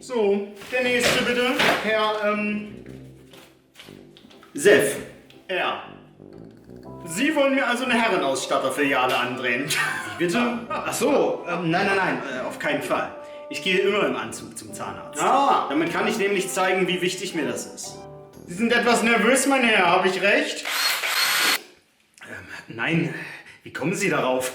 So, der nächste bitte. Herr, Sef. Ja. Sie wollen mir also eine Herrenausstatterfiliale andrehen. Bitte? Ach so, nein, auf keinen Fall. Ich gehe immer im Anzug zum Zahnarzt. Ah. Damit kann ich nämlich zeigen, wie wichtig mir das ist. Sie sind etwas nervös, mein Herr, habe ich recht? Nein, wie kommen Sie darauf?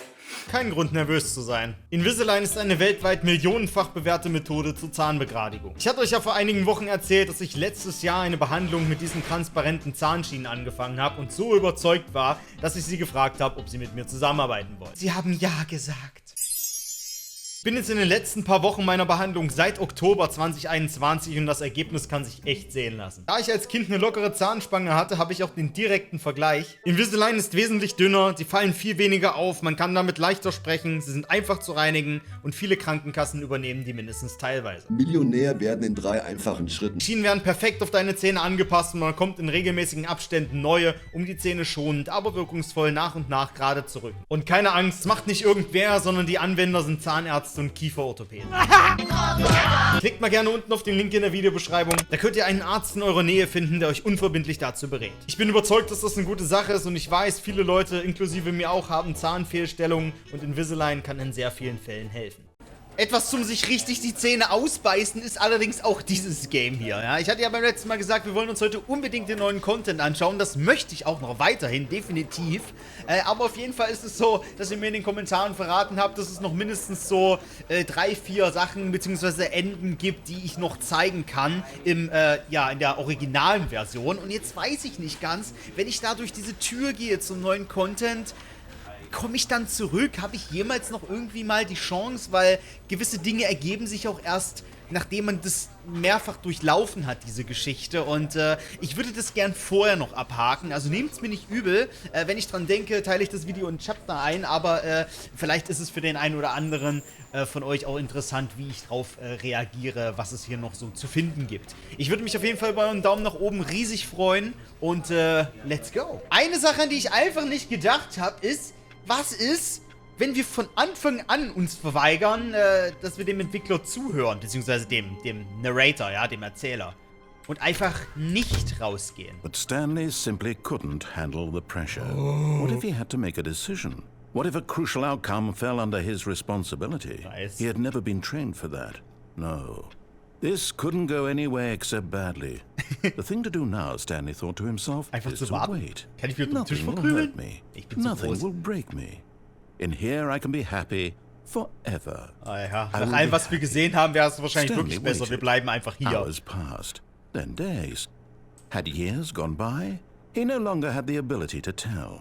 Kein Grund, nervös zu sein. Invisalign ist eine weltweit millionenfach bewährte Methode zur Zahnbegradigung. Ich hatte euch ja vor einigen Wochen erzählt, dass ich letztes Jahr eine Behandlung mit diesen transparenten Zahnschienen angefangen habe und so überzeugt war, dass ich sie gefragt habe, ob sie mit mir zusammenarbeiten wollen. Sie haben ja gesagt. Ich bin jetzt in den letzten paar Wochen meiner Behandlung seit Oktober 2021 und das Ergebnis kann sich echt sehen lassen. Da ich als Kind eine lockere Zahnspange hatte, habe ich auch den direkten Vergleich. Invisalign ist wesentlich dünner, sie fallen viel weniger auf, man kann damit leichter sprechen, sie sind einfach zu reinigen und viele Krankenkassen übernehmen die mindestens teilweise. Millionär werden in 3 einfachen Schritten. Die Schienen werden perfekt auf deine Zähne angepasst und man bekommt in regelmäßigen Abständen neue, um die Zähne schonend, aber wirkungsvoll nach und nach gerade zu rücken. Und keine Angst, das macht nicht irgendwer, sondern die Anwender sind Zahnärzte und Kieferorthopäden. Klickt mal gerne unten auf den Link in der Videobeschreibung. Da könnt ihr einen Arzt in eurer Nähe finden, der euch unverbindlich dazu berät. Ich bin überzeugt, dass das eine gute Sache ist und ich weiß, viele Leute, inklusive mir auch, haben Zahnfehlstellungen und Invisalign kann in sehr vielen Fällen helfen. Etwas zum sich richtig die Zähne ausbeißen ist allerdings auch dieses Game hier. Ja? Ich hatte ja beim letzten Mal gesagt, wir wollen uns heute unbedingt den neuen Content anschauen. Das möchte ich auch noch weiterhin, definitiv. Aber auf jeden Fall ist es so, dass ihr mir in den Kommentaren verraten habt, dass es noch mindestens so 3, 4 Sachen bzw. Enden gibt, die ich noch zeigen kann in der originalen Version. Und jetzt weiß ich nicht ganz, wenn ich da durch diese Tür gehe zum neuen Content, komme ich dann zurück? Habe ich jemals noch irgendwie mal die Chance? Weil gewisse Dinge ergeben sich auch erst, nachdem man das mehrfach durchlaufen hat, diese Geschichte. Und ich würde das gern vorher noch abhaken. Also nehmt es mir nicht übel. Wenn ich dran denke, teile ich das Video in Chapter ein. Aber vielleicht ist es für den einen oder anderen von euch auch interessant, wie ich drauf reagiere, was es hier noch so zu finden gibt. Ich würde mich auf jeden Fall über einen Daumen nach oben riesig freuen. Und let's go. Eine Sache, an die ich einfach nicht gedacht habe, ist, was ist, wenn wir von Anfang an uns verweigern, dass wir dem Entwickler zuhören, beziehungsweise dem Narrator, ja, dem Erzähler, und einfach nicht rausgehen? But Stanley simply couldn't handle the pressure. What if he had to make a decision? What if a crucial outcome fell under his responsibility? Nice. He had never been trained for that. No. This couldn't go anywhere except badly. The thing to do now, Stanley thought to himself, Einfach is zu to warten. wait. Kann ich wieder den Tisch Nothing will verprügeln? hurt me. Ich bin zu Nothing groß. will break me. In here I can be happy forever. Ah ja, I nach will allem, be was wir gesehen haben, wäre es wahrscheinlich Stanley wirklich besser. Wir waited. bleiben einfach hier. Hours passed, then days. Had years gone by? He no longer had the ability to tell.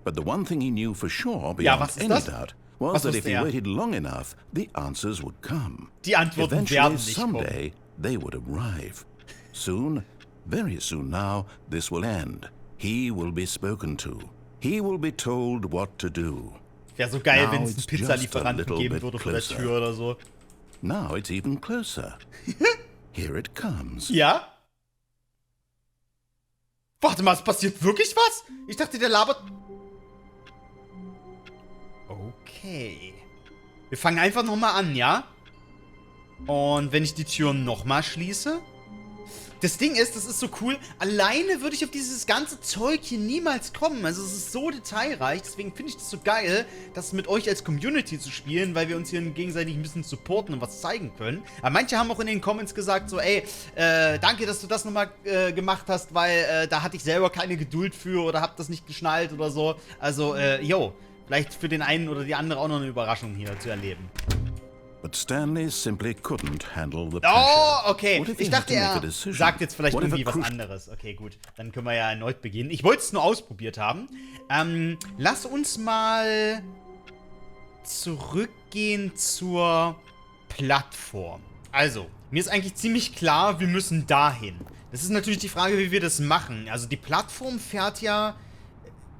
But the one thing he knew for sure, Ja, beyond was ist any das? doubt, was Was that wusste if he er? waited long enough, the answers would come. Die Antworten Eventually, werden nicht kommen. someday, they would arrive. Soon, very soon now, this will end. He will be spoken to. He will be told what to do. Wäre so geil, Now wenn es einen it's just Pizzalieferanten a little geben bit würde vor der closer. Tür oder so. Now it's even closer. Here it comes. Ja? Warte mal, es passiert wirklich was? Ich dachte, der labert... Okay. Wir fangen einfach nochmal an, ja? Und wenn ich die Tür nochmal schließe... Das Ding ist, das ist so cool, alleine würde ich auf dieses ganze Zeug hier niemals kommen. Also es ist so detailreich, deswegen finde ich das so geil, das mit euch als Community zu spielen, weil wir uns hier gegenseitig ein bisschen supporten und was zeigen können. Aber manche haben auch in den Comments gesagt so, ey, danke, dass du das nochmal gemacht hast, weil da hatte ich selber keine Geduld für oder hab das nicht geschnallt oder so. Also, vielleicht für den einen oder die andere auch noch eine Überraschung hier zu erleben. But Stanley simply couldn't handle the pressure. Oh, okay. What if he Ich had dachte, to make a er decision? sagt jetzt vielleicht What if a irgendwie was crucial- anderes. Okay, gut. Dann können wir ja erneut beginnen. Ich wollte es nur ausprobiert haben. Lass uns mal zurückgehen zur Plattform. Also, mir ist eigentlich ziemlich klar, wir müssen dahin. Das ist natürlich die Frage, wie wir das machen. Also, die Plattform fährt ja...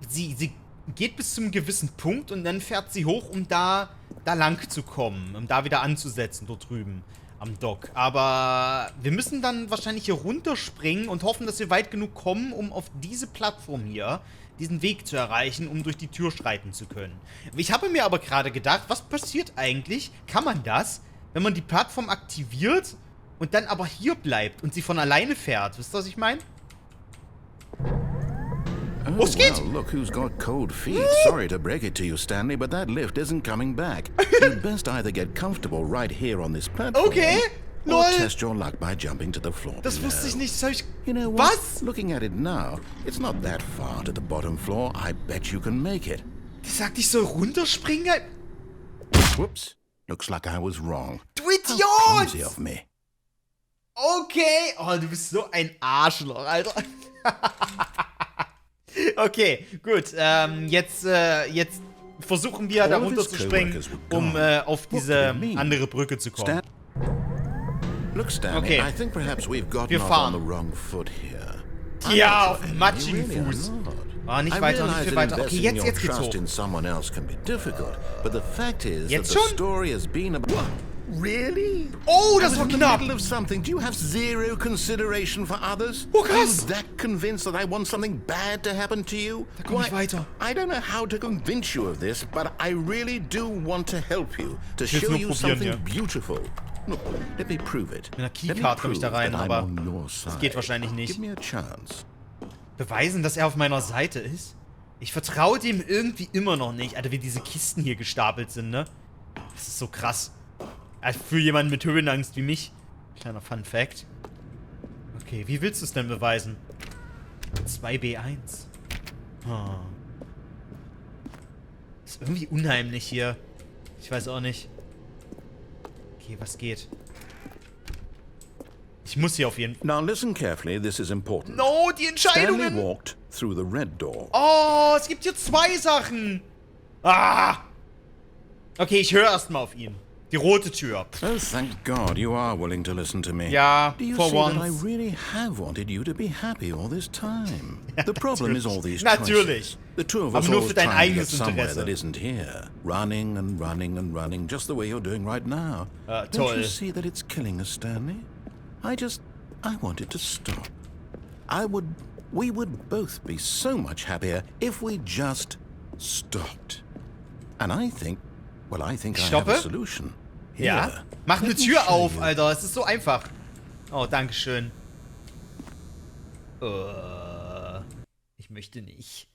Sie geht bis zum gewissen Punkt und dann fährt sie hoch, um da lang zu kommen, um da wieder anzusetzen, dort drüben am Dock. Aber wir müssen dann wahrscheinlich hier runterspringen und hoffen, dass wir weit genug kommen, um auf diese Plattform hier diesen Weg zu erreichen, um durch die Tür schreiten zu können. Ich habe mir aber gerade gedacht, was passiert eigentlich, kann man das, wenn man die Plattform aktiviert und dann aber hier bleibt und sie von alleine fährt. Wisst ihr, was ich meine? Oh, Was geht? well, look who's got cold feet. Sorry to break it to you, Stanley, but that lift isn't coming back. You'd best either get comfortable right here on this platform, Okay, or lol. test your luck by jumping to the floor Das below. wusste ich nicht. Soll ich... You know what? Was? Looking at it now, it's not that far to the bottom floor. I bet you can make it. Die sagt, ich soll runterspringen? Whoops. Looks like I was wrong. Du How clumsy Idiot! of me. Okay. Oh, du bist so ein Arschloch, Alter. Okay, gut. Jetzt versuchen wir, da All of his runterzuspringen, coworkers were um gone. auf What diese do you mean? andere Brücke zu kommen. Look, Stanley, Okay. I think perhaps we've gotten Wir off fahren. on the wrong foot here. Ja, I'm auf not your matschigen enemy, really, Fuß. I'm not. Ah, nicht I weiter, nicht realize viel that weiter. Okay, investing jetzt your geht's trust hoch. in someone else can be difficult, but the fact is that Jetzt the schon? story has been about... Really? Oh, I das was war in the knapp. middle of something. Do you have zero consideration for others? Oh, Are you krass. that convinced that I want something bad to happen to you? Da komm ich Why, weiter. I don't know how to convince you of this, but I really do want to help you, to will's show nur you probieren, something ja. beautiful. Look, let me prove it. Mit einer Let me Keycard komme ich da prove rein, that I'm aber on your side. geht wahrscheinlich nicht. Give me a chance. Beweisen, dass er auf meiner Seite ist? Ich vertraue dem irgendwie immer noch nicht. Alter, wie diese Kisten hier gestapelt sind, ne? Das ist so krass. Also für jemanden mit Höhenangst wie mich. Kleiner Fun Fact. Okay, wie willst du es denn beweisen? 2B1. Oh. Ist irgendwie unheimlich hier. Ich weiß auch nicht. Okay, was geht? Ich muss hier auf jeden Fall... Now listen carefully, this is important. No, die Stanley Entscheidungen! walked through the red door. Oh, es gibt hier zwei Sachen. Ah! Okay, ich höre erstmal auf ihn. Die rote Tür. Oh, thank God you are willing to listen to me. Ja, Do you for see that I once. really have wanted you to be happy all this time? The problem is all these Natürlich. choices. The two of Aber us nur always für dein trying to get eigenes somewhere Interesse. that isn't here. Running and running and running, just the way you're doing right now. Don't toll. you see that it's killing us, Stanley? I want it to stop. We would both be so much happier if we just stopped. And I think I have Stoppe? a solution. Ja. Here. Mach eine Let me Tür show auf, you. Alter. Es ist so einfach. Oh, dankeschön. Ich möchte nicht.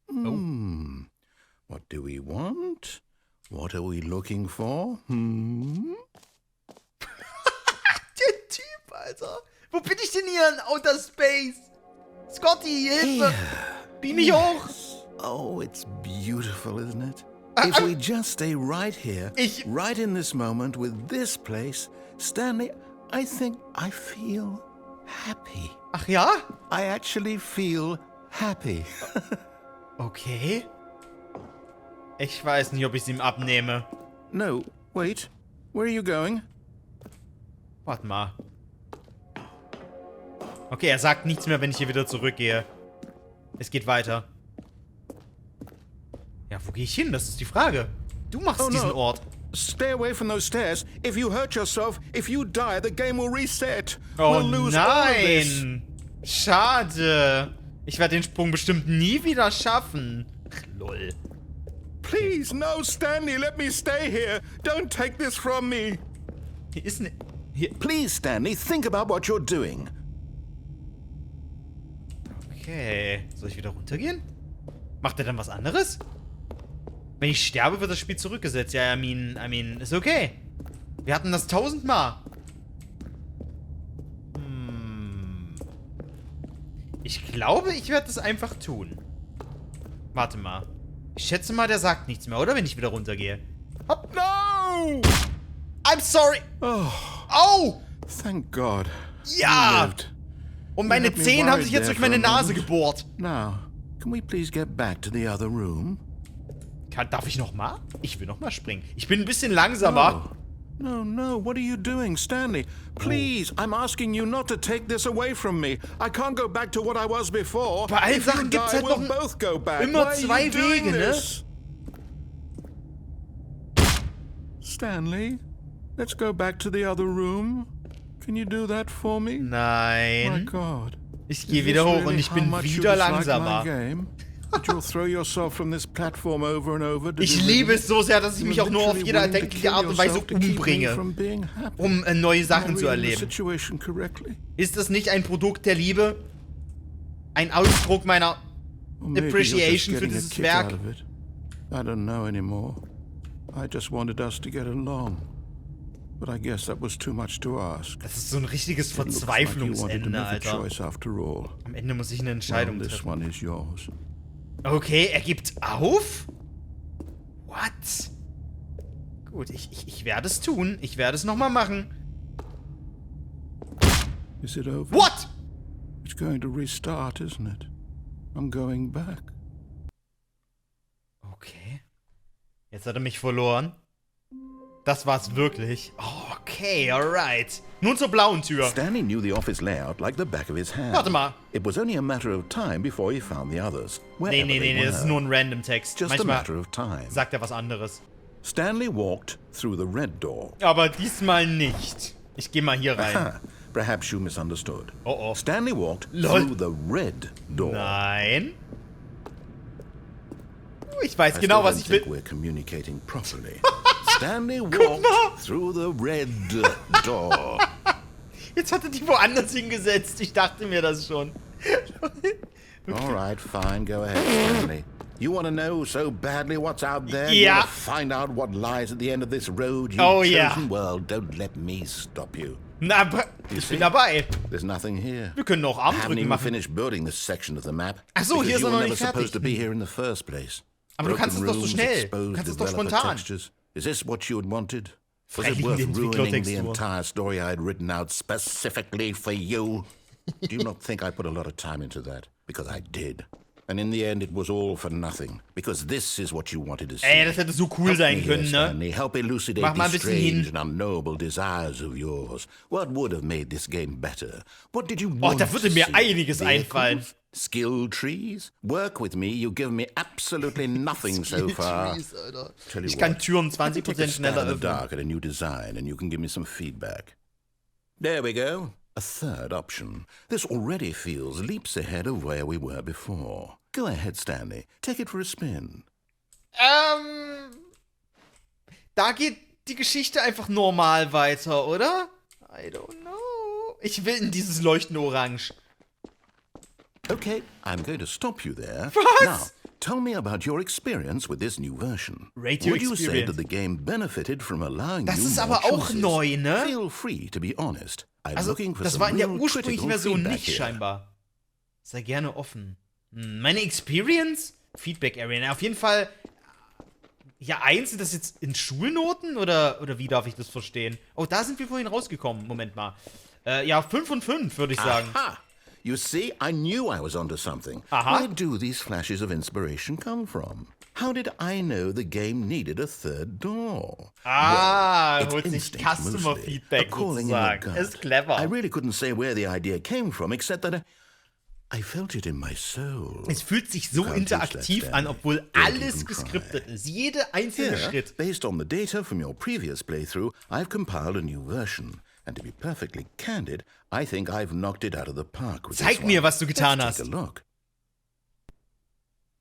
What do we want? What are we looking for? Der Typ, Alter. Wo bin ich denn hier in Outer Space? Scotty, Hilfe. Beam mich hoch. Oh, it's beautiful, isn't it? If we just stay right here, right in this moment with this place, Stanley, I think I feel happy. Ach ja? I actually feel happy. Okay. Ich weiß nicht, ob ich es ihm abnehme. No, wait. Where are you going? Warte mal. Okay, er sagt nichts mehr, wenn ich hier wieder zurückgehe. Es geht weiter. Ja, wo gehe ich hin? Das ist die Frage. Du machst diesen Ort. Stay away from those stairs. If you hurt yourself, if you die, the game will reset. Oh We'll lose all of this. nein! Schade. Ich werde den Sprung bestimmt nie wieder schaffen. Ach, lol. Please, no, Stanley, let me stay here. Don't take this from me. Hier ist ne... Hier... Please, Stanley, think about what you're doing. Okay. Soll ich wieder runtergehen? Macht er dann was anderes? Wenn ich sterbe, wird das Spiel zurückgesetzt. Ja, I mean, ist okay. Wir hatten das 1000-mal. Ich glaube, ich werde das einfach tun. Warte mal. Ich schätze mal, der sagt nichts mehr, oder? Wenn ich wieder runtergehe. Hopp. No! I'm sorry. Oh! Thank God. Ja! You lived. Und meine had me Zehen haben worried sich jetzt there durch meine for a Nase moment. gebohrt. Now, can we please get back to the other room? Darf ich nochmal? Ich will nochmal springen. Ich bin ein bisschen langsamer. No, what are you doing, Stanley? Please, I'm asking you not to take this away from me. I can't go back to what I was before. Bei allen If you Sachen gibt's die, halt noch we'll both go back. immer Why are zwei you doing Wege, ne? this? Stanley, let's go back to the other room. Can you do that for me? My Nein. God. Ich gehe Is wieder this hoch really und ich how bin much you wieder dislike my langsamer. game? That you'll throw yourself from this platform over and over to Ich do liebe it? es so sehr, dass ich mich auch nur auf Literally jede willing to erdenkliche kill Art und Weise yourself to keep me umbringe, from being happy. um neue Sachen Am I zu reading the erleben. situation correctly? Ist das nicht ein Produkt der Liebe? Ein Ausdruck meiner Or maybe you're Appreciation just für getting a dieses kick Werk? out of it. I don't know anymore. I just wanted us to get along. But I guess that was too much to ask. Das ist so ein richtiges It looks like you wanted to Verzweiflungsende, make a Alter. choice after all. Am Ende muss ich eine Well, Entscheidung this treffen. one is yours. Okay, er gibt auf? What? Gut, ich werde es tun. Ich werde es nochmal machen. Is it over? What? It's going to restart, isn't it? I'm going back. Okay. Jetzt hat er mich verloren. Das war's wirklich. Okay, alright. Nun zur blauen Tür. Stanley knew the office layout like the back of his hand. Warte mal. It was only a matter of time before he found the others. Nee, wherever they das ist were. nur ein random Text. Just a Manchmal matter of time. sagt er was anderes. Stanley walked through the red door. Aber diesmal nicht. Ich geh mal hier rein. Ha, perhaps you misunderstood. Oh, oh. Stanley walked Lol. through the red door. Nein. Ich weiß I genau, still was don't ich think will. we're communicating properly. Stanley walked through the red door. Jetzt hat er die woanders hingesetzt. Ich dachte mir das schon. All right, fine, go ahead, Stanley. You want to know so badly what's out there? You Yeah. want to find out what lies at the end of this road you've Oh, yeah. chosen? Well, don't let me stop you. Na, ich bin dabei. There's nothing here. Wir können auch I haven't Armdrücken even machen. finished building this section of the map. Ach so, hier because ist you er were noch never nicht fertig. supposed to be here in the first place. Aber du kannst es doch so Broken schnell. rooms, Du exposed kannst es doch developer spontan. textures. Is this what you had wanted? Was it Freiliegende worth ruining the Entwicklertextur. entire story I had written out specifically for you? Do you not think I put a lot of time into that? Because I did. And in the end, it was all for nothing. Because this is what you wanted to see. Ey, das hätte so cool Help sein me here, können, ne? Stanley. Help elucidate Mach mal ein these bisschen hin. strange and unknowable desires of yours. What would have made this game better? What did you Oh, want da würde to mir see? einiges Vehicles? einfallen. Skill trees? Work with me. You've given me absolutely nothing so far. Tell you Ich kann what, Türen let me take a 20% stab schneller in the öffnen. dark at a new design, and you can give me some feedback. There we go. A third option. This already feels leaps ahead of where we were before. Go ahead, Stanley. Take it for a spin. Da geht die Geschichte einfach normal weiter, oder? I don't know. Ich will in dieses leuchtende Orange. Okay, I'm going to stop you there. Was? Now, tell me about your experience with this new version. Rate your Would you say experience. that the game benefited from allowing Das you ist more aber auch choices? neu, ne? Feel free to be honest. I'm Also, looking for das some war in der real ursprünglichen critical Version feedback nicht here. scheinbar. Sei gerne offen. Meine Experience? Feedback Area. Na, auf jeden Fall. Ja, eins, sind das jetzt in Schulnoten? Oder wie darf ich das verstehen? Oh, da sind wir vorhin rausgekommen. Moment mal. Ja, 5 von 5, würde ich sagen. Aha! You see, I knew I was onto something. Aha. Where do these flashes of inspiration come from? How did I know the game needed a third door? Ah, It's holt sich instinct Customer mostly, Feedback a calling in your sozusagen. gut. Ist clever. I really couldn't say where the idea came from, except that I felt it in my soul. Es fühlt sich so Can't interaktiv use that, an, Stanley. obwohl Don't alles even geskriptet try. ist. Jede einzelne Here, Schritt. based on the data from your previous playthrough, I've compiled a new version. And to be perfectly candid, I think I've knocked it out of the park with Zeig this mir, one. was du getan Let's hast. take a look.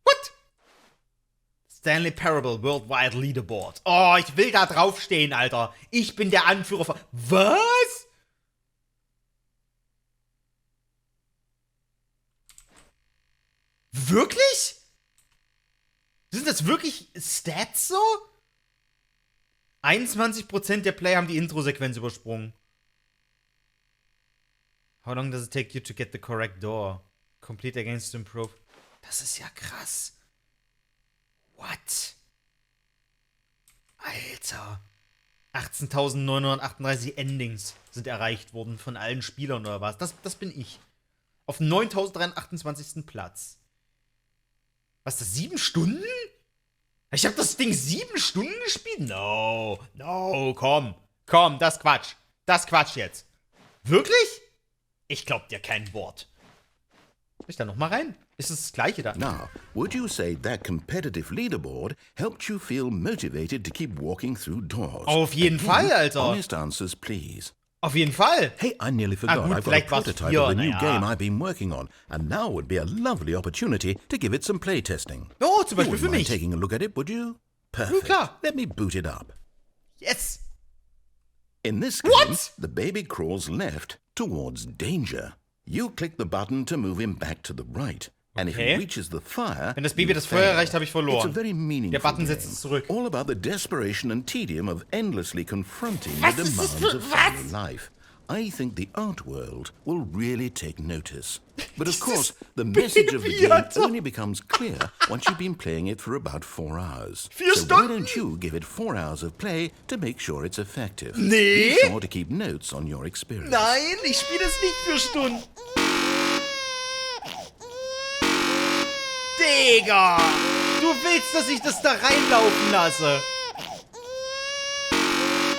What? Stanley Parable Worldwide Leaderboard. Oh, ich will da draufstehen, Alter. Ich bin der Anführer von... Was? Wirklich? Sind das wirklich Stats so? 21% der Player haben die Intro-Sequenz übersprungen. How long does it take you to get the correct door? Complete against to improve. Das ist ja krass. What? Alter. 18.938 Endings sind erreicht worden von allen Spielern oder was? Das bin ich. Auf dem 9.328. Platz. Was, das 7 Stunden? Ich habe das Ding 7 Stunden gespielt? No, komm, das ist Quatsch. Das ist Quatsch jetzt. Wirklich? Ich glaub dir kein Wort. Soll ich da nochmal rein? Ist es das Gleiche da? Now, would you say that competitive leaderboard helped you feel motivated to keep walking through doors? Auf jeden Fall, Alter. Honest answers, please. Auf jeden Fall. Hey, I nearly forgot. gut, I've got a vielleicht war's prototype hier, of the new naja. game I've been working on, and now would be a lovely opportunity to give it some playtesting. Oh, zum You Beispiel wouldn't für mind mich. taking a look at it, would you? Perfect. klar. Let me boot it up. Yes. In this game, What? the baby crawls left towards danger. You click the button to move him back to the right. And if Okay. he reaches the fire, Wenn das Baby you das Feuer fail. erreicht, habe ich It's a verloren. very meaningful Der Button game, setzt es zurück. all about the desperation and tedium of endlessly confronting Was the ist das demands für- of family life. I think the art world will really take notice. But of course, the message of the Baby, game Alter. only becomes clear once you've been playing it for about 4 hours. 4 so why Stunden? don't you give it 4 hours of play to make sure it's effective? Nee. Be sure to keep notes on your experience. Nein, ich spiele es nicht für Stunden. Digga! Du willst, dass ich das da reinlaufen lasse?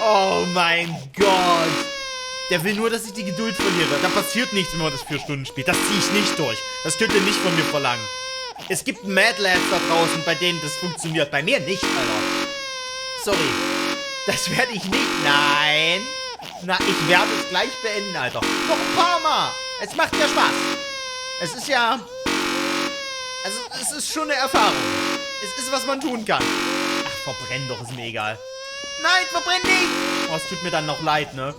Oh mein Gott! Der will nur, dass ich die Geduld verliere. Da passiert nichts, wenn man das 4 Stunden spielt. Das ziehe ich nicht durch. Das könnt ihr nicht von mir verlangen. Es gibt Mad Lads da draußen, bei denen das funktioniert. Bei mir nicht, Alter. Sorry. Das werde ich nicht. Nein. Na, ich werde es gleich beenden, Alter. Noch ein paar Mal. Es macht ja Spaß. Es ist ja... Also, es ist schon eine Erfahrung. Es ist, was man tun kann. Ach, verbrenn doch, ist mir egal. Nein, verbrenn nicht! Oh, es tut mir dann noch leid, ne?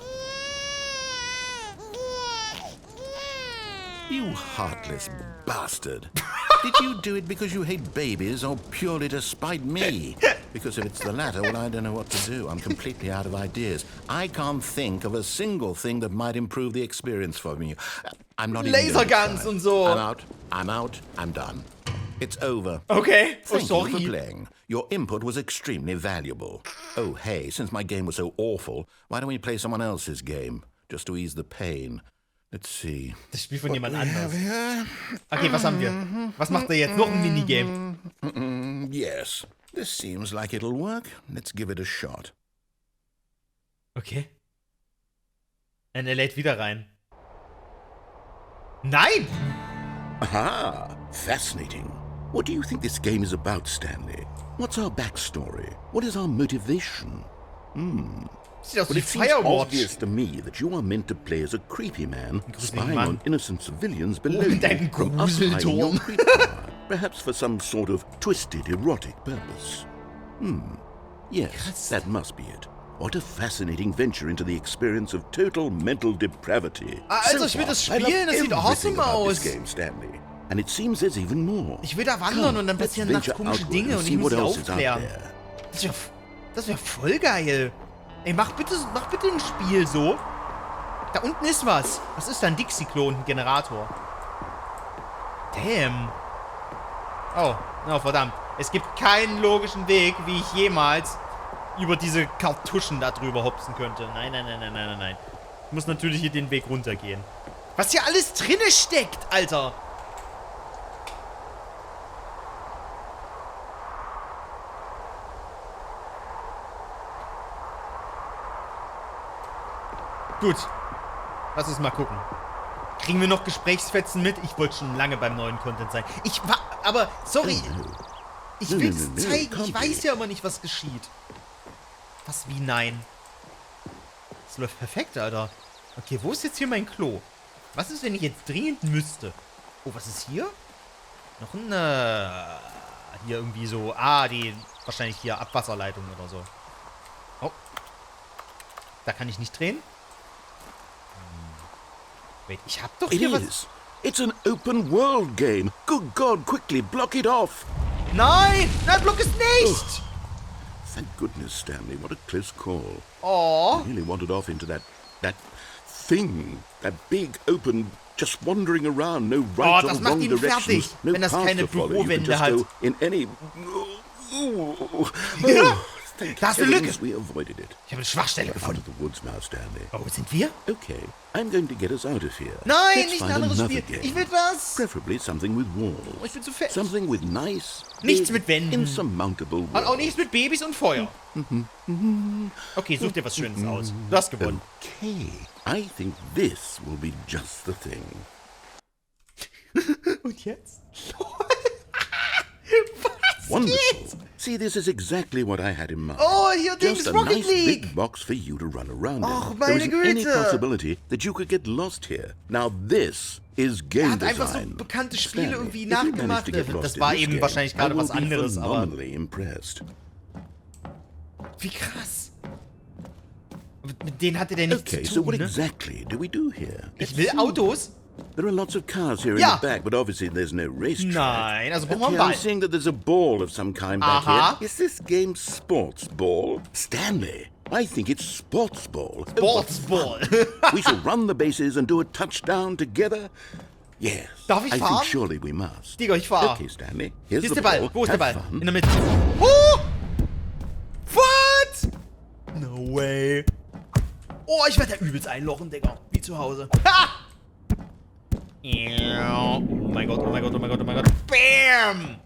You heartless bastard. Did you do it because you hate babies or purely to spite me? Because if it's the latter, well, I don't know what to do. I'm completely out of ideas. I can't think of a single thing that might improve the experience for me. I'm not even going to Laserguns try. und so. I'm out. I'm done. It's over. Okay. Oh, Thank you for sorry. playing. Your input was extremely valuable. Oh, hey, since my game was so awful, why don't we play someone else's game? Just to ease the pain. Let's see. Das Spiel von jemand anders. Okay, was haben wir? Was macht er jetzt? Noch ein Minigame. Yes, this seems like it'll work. Let's give it a shot. Okay. Und er lädt wieder rein. Nein! Aha, fascinating. What do you think this game is about, Stanley? What's our backstory? What is our motivation? Sieht aus Well, wie it seems Firewatch. obvious to me that you are meant to play as a creepy man spying Mann. on innocent civilians below Und you ein from up high in your Gruselturm. creep tower, perhaps for some sort of twisted erotic purpose. Yes, that must be it. What a fascinating venture into the experience of total mental depravity. Also, ich will das I love spielen, das sieht everything awesome about this aus. game, Stanley. And it seems there's even more. Ich will da wandern und dann let's passieren nachts venture komische outward Dinge and und see ich muss what sie else is out aufklären. there. Das wär voll geil. Ey, mach bitte ein Spiel so. Da unten ist was. Was ist da? Ein Dixie-Klo und ein Generator. Damn. Oh, verdammt. Es gibt keinen logischen Weg, wie ich jemals über diese Kartuschen da drüber hopsen könnte. Nein. Ich muss natürlich hier den Weg runtergehen. Was hier alles drinne steckt, Alter. Gut. Lass uns mal gucken. Kriegen wir noch Gesprächsfetzen mit? Ich wollte schon lange beim neuen Content sein. Aber, sorry. Ich will's zeigen. Ich weiß ja immer nicht, was geschieht. Was, wie, nein? Das läuft perfekt, Alter. Okay, wo ist jetzt hier mein Klo? Was ist, wenn ich jetzt dringend müsste? Oh, was ist hier? Noch ein, hier irgendwie so, wahrscheinlich hier Abwasserleitung oder so. Oh. Da kann ich nicht drehen? Wait, ich hab doch It hier was... is. It's an open world game. Good God, quickly block it off. Nein! Nein, block es nicht! Thank goodness, Stanley. What a close call. Oh. I really wandered off into that thing. That big, open, just wandering around. No right das or macht wrong ihn directions. fertig, No wenn das path keine to follow. You can Bürowände just hat. go in any... Thank Da hast du eine heavens Lücke. we avoided it. Ich habe eine Schwachstelle Out gefunden. of the woods now, Stanley. Oh, wo sind wir? Okay, I'm going to get us out of here. Nein, Let's nicht ein find anderes another Spiel. game. Ich will das. Preferably something with walls. Oh, ich bin zu fett. Something with nice, Nichts big, mit Wänden. insurmountable Und walls. auch nichts mit Babys und Feuer. Okay, such dir was Schönes aus. Du hast gewonnen. Okay, I think this will be just the thing. Und jetzt? Was Wonderful. geht? See, this is exactly what I had in mind. Oh, hier Dings Just a Rocket nice League. big box for you to run around Och, in. meine There isn't any Güte. possibility that you could get lost here. Now this is Er game hat einfach so design. bekannte Spiele Stanley, irgendwie if you manage nachgemacht. to get lost Das in war this eben game, wahrscheinlich I gerade will was be anderes, aber phenomenally impressed. wie krass. Mit denen hatte der nichts Okay, zu so tun, what ne? exactly do we do here? Ich will Autos. There are lots of cars here Ja. in the back, but obviously there's no racetrack. Nein, also brauchen wir Okay, einen I'm Ball. seeing that there's a ball of some kind back Aha. here. Is this game sports ball? Stanley, I think it's sports ball. Sportsball. We shall run the bases and do a touchdown together. Yes. Darf ich I fahren? think surely we must. Digga, ich fahr. Okay, Stanley. Here's Hier ist the der Ball. Wo ist der Have Ball? fun. In der Mitte. Oh! What? No way. Oh, ich werde da übelst einlochen, Digga. Wie zu Hause. Ha! Oh mein Gott, oh mein Gott, oh mein Gott, oh mein Gott. Bam!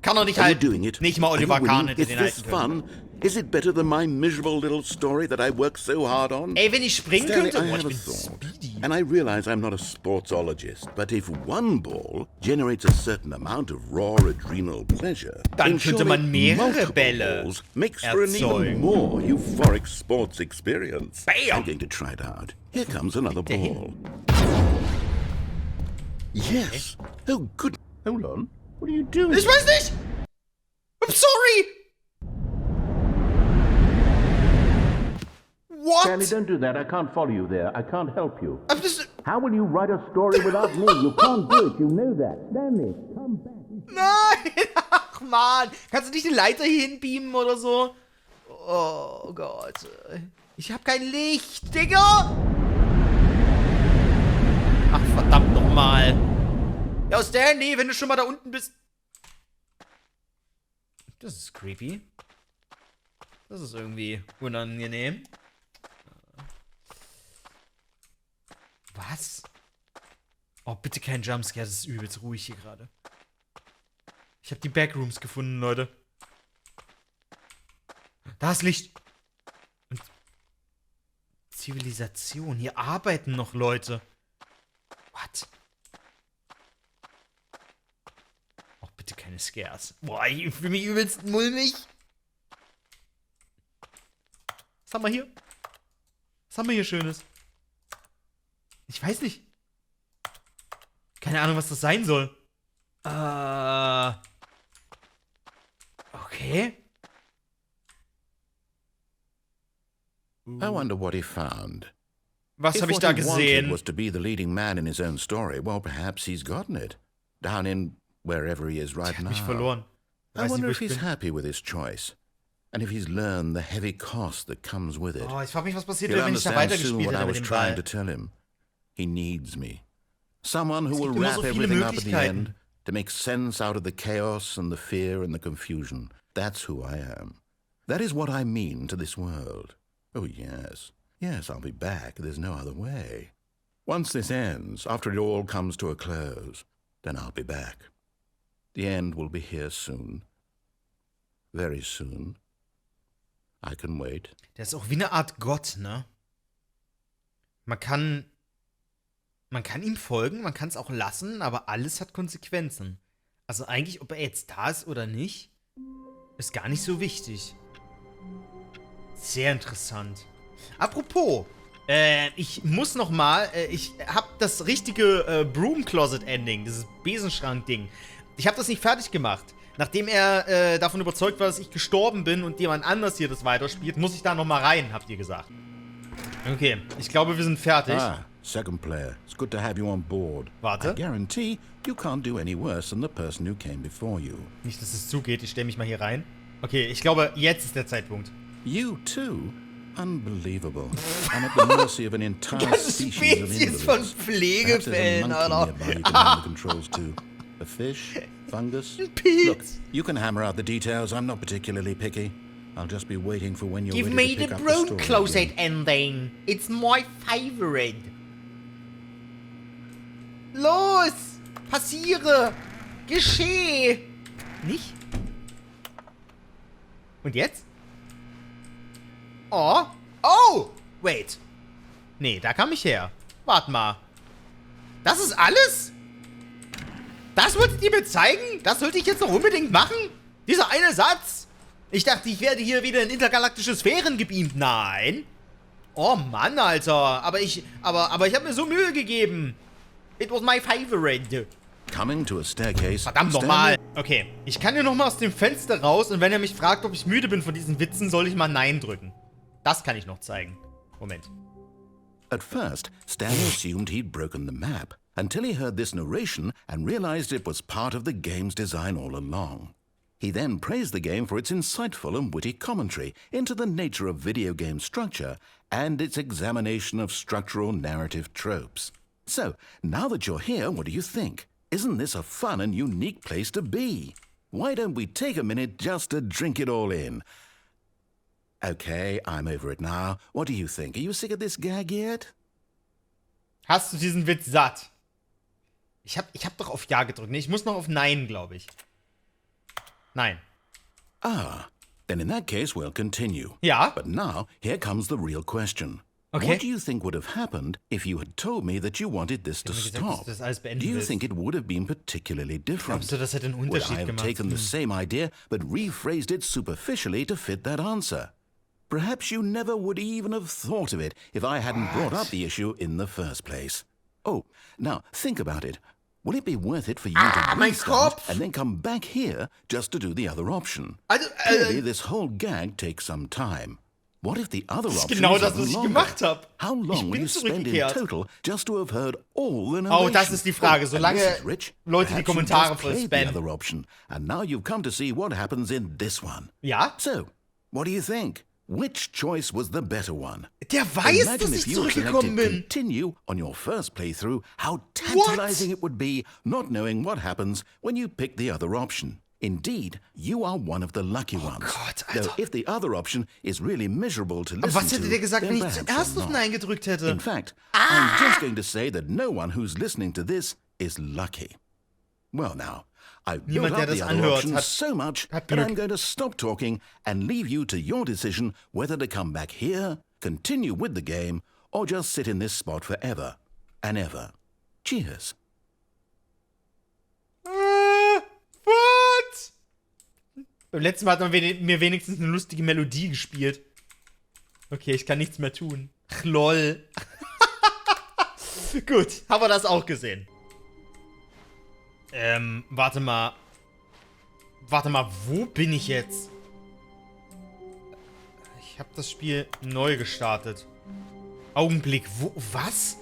Kann doch nicht Are you halten. doing it? Nicht mal Are you Oliver Kahn winning? hätte Is den this halten können. fun? Is it better than my miserable little story that I worked so hard on? Ey, wenn ich springen Stanley, könnte. I Boah, ich have a bin thought. speedy. And I realize I'm not a sportsologist, but if one ball generates a certain amount of raw adrenal pleasure, Dann then könnte surely man mehrere multiple Bälle balls makes for an erzeugen. even more euphoric sports experience. Bam! I'm going to try it out. Here comes another der ball. Yes. Oh, good. Hold on. What are you doing? Ich weiß nicht. I'm sorry. Stanley, What? don't do that. I can't follow you there. I can't help you. I'm just... How will you write a story without me? You can't do it. You know that. Stanley, come back. Nein! Ach man! Kannst du nicht die Leiter hier hinbeamen oder so? Oh Gott. Ich hab kein Licht, Digga! Ach verdammt nochmal. Ja, Stanley, wenn du schon mal da unten bist. Das ist creepy. Das ist irgendwie unangenehm. Was? Oh, bitte kein Jumpscare, das ist übelst ruhig hier gerade. Ich habe die Backrooms gefunden, Leute. Da ist Licht. Und Zivilisation. Hier arbeiten noch Leute. What? Oh, bitte keine Scares. Boah, ich fühle mich übelst mulmig. Was haben wir hier? Was haben wir hier Schönes? Ich weiß nicht. Keine Ahnung, was das sein soll. Okay. I wonder what he found. Was If habe ich what da he wanted gesehen? was to be the leading man in his own story, well, perhaps he's gotten it. Down in wherever he is right Ich hab now. mich verloren. I Weiß nicht, wonder wo if ich he's bin. happy with his choice. And if he's learned the heavy cost that comes with it. Oh, ich frage mich, was passiert He'll wäre, wenn ich da understand soon weitergespielt what I hätte mit was dem trying to Ball. tell him. He needs me. Someone who Es will gibt immer wrap so viele everything up at the Möglichkeiten. end to make sense out of the chaos and the fear and the confusion. That's who I am. That is what I mean to this world. Oh, yes. Yes, I'll be back. There's no other way. Once this ends, after it all comes to a close, then I'll be back. The end will be here soon. Very soon. I can wait. Der ist auch wie eine Art Gott, ne? Man kann ihm folgen, man kann es auch lassen, aber alles hat Konsequenzen. Also eigentlich, ob er jetzt da ist oder nicht, ist gar nicht so wichtig. Sehr interessant. Apropos, ich muss noch mal, ich habe das richtige Broom Closet Ending, dieses Besenschrank-Ding. Ich habe das nicht fertig gemacht. Nachdem er davon überzeugt war, dass ich gestorben bin und jemand anders hier das weiterspielt, muss ich da noch mal rein, habt ihr gesagt. Okay, ich glaube, wir sind fertig. Ah, second player. It's good to have you on board. Warte. I guarantee you can't do any worse than the person who came before you. Nicht, dass es zugeht, ich stelle mich mal hier rein. Okay, ich glaube, jetzt ist der Zeitpunkt. You too? Unbelievable. I'm at the mercy of an entire Ganze species of Spezies von invalids. Perhaps there's a Pflegefällen, monkey Alter. nearby who can handle the controls too. A fish? Fungus? Pete. Look, you can hammer out the details. I'm not particularly picky. I'll just be waiting for when you're You've ready made to a pick up the broom story closet again. ending. It's my favorite. Los! Passiere! Gescheh! Nicht? Und jetzt? Oh! Oh! Wait. Nee, da kam ich her. Wart mal. Das ist alles? Das wolltet ihr mir zeigen? Das sollte ich jetzt noch unbedingt machen? Dieser eine Satz? Ich dachte, ich werde hier wieder in intergalaktische Sphären gebeamt. Nein. Oh Mann, Alter. Aber ich habe mir so Mühe gegeben. It was my favorite. Coming to a staircase. Verdammt nochmal. Okay, ich kann hier nochmal aus dem Fenster raus und wenn er mich fragt, ob ich müde bin von diesen Witzen, soll ich mal Nein drücken. Das kann ich noch zeigen. Moment. At first, Stanley assumed he'd broken the map until he heard this narration and realized it was part of the game's design all along. He then praised the game for its insightful and witty commentary into the nature of video game structure and its examination of structural narrative tropes. So, now that you're here, what do you think? Isn't this a fun and unique place to be? Why don't we take a minute just to drink it all in? Okay, I'm over it now. What do you think? Are you sick of this gag yet? Hast du diesen Witz satt? Ich hab doch auf Ja gedrückt. Nee, ich muss noch auf Nein, glaube ich. Nein. Ah, then in that case we'll continue. Ja. But now, here comes the real question. Okay. What do you think would have happened if you had told me that you wanted this to Ich hab mir gesagt, dass stop? du das alles beenden Do you willst. think it would have been particularly different? Glaubst du, das hätte einen Would Unterschied I have gemacht? taken the same idea but rephrased it superficially to fit that answer? Perhaps you never would even have thought of it if I hadn't brought up the issue in the first place. Oh, now think about it. Will it be worth it for you to mein restart Kopf! and then come back here just to do the other option? Also, Clearly, this whole gag takes some time. What if the other ist option genau is das, even was ich longer? gemacht hab. How Ich long will bin you spend in zurückgekehrt. total just to have heard all the narration? Oh, das ist die Frage. and Solange this is rich, Leute die perhaps you Kommentare just played the voll spammen. other option, and now you've come to see what happens in this one. Ja? So, what do you think? Which choice was the better one? Der weiß, Imagine dass if ich you had zurückgekommen selected bin. continue on your first playthrough, how tantalizing it would be not knowing what happens when you pick the other option. Indeed, you are one of the lucky ones. Gott, Though Alter. if the other option is really miserable to Aber listen was to, hätte der gesagt, then wenn ich perhaps zuerst you're auf not. Nein gedrückt hätte? In fact, I'm just going to say that no one who's listening to this is lucky. Well now, I've built Niemand, der up the das other anhört, options hat- so much hat that Glück. I'm going to stop talking and leave you to your decision whether to come back here, continue with the game, or just sit in this spot forever and ever. Cheers. What? Beim letzten Mal hat man mir wenigstens eine lustige Melodie gespielt. Okay, ich kann nichts mehr tun. Ach, lol. Gut, haben wir das auch gesehen. Warte mal. Warte mal, wo bin ich jetzt? Ich habe das Spiel neu gestartet. Augenblick, wo, was?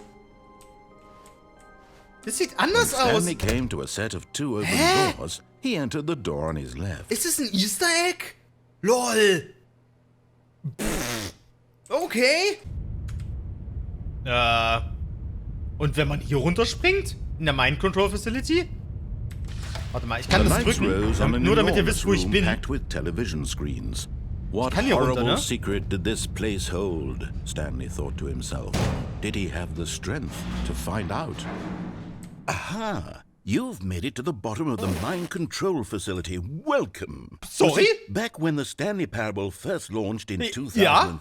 Das sieht anders aus. Stanley came to a set of two open doors. He entered the door on his left. Ist es ein Easter Egg? LOL. Pff. Okay. Und wenn man hier runterspringt? In der Mind Control Facility? Warte mal, ich kann The das lights rose drücken. on an Nur damit ihr enormous wisst, wo ich room bin. packed with television screens. What kann hier runter, horrible ne? secret did this place hold? Stanley thought to himself. Did he have the strength to find out? Aha! You've made it to the bottom of the mind control facility. Welcome! Sorry? You see, back when the Stanley Parable first launched in Ja?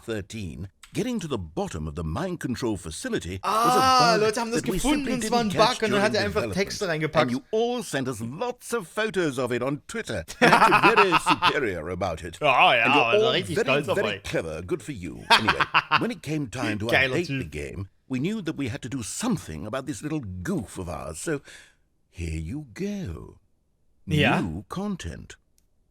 2013, getting to the bottom of the mind control facility was a bug Leute haben das that we gefunden simply und es war ein didn't catch Bug und dann hat er during einfach development. Texte reingepackt. And you all sent us lots of photos of it on Twitter. And acted very superior about it. Ja, ja, and you're also all richtig very, stolz auf very euch. clever. Good for you. Anyway, when it came time to Geiler update Typ. the game, we knew that we had to do something about this little goof of ours. So here you go. Ja. New content.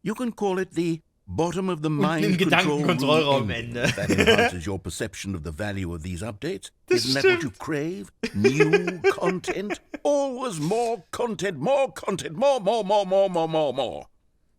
You can call it the bottom of the einen mind control Gedankenkontrollraum room am Ende. That enhances your perception of the value of these updates. Das Isn't that what stimmt. you crave? New content? Always more content, more content, more.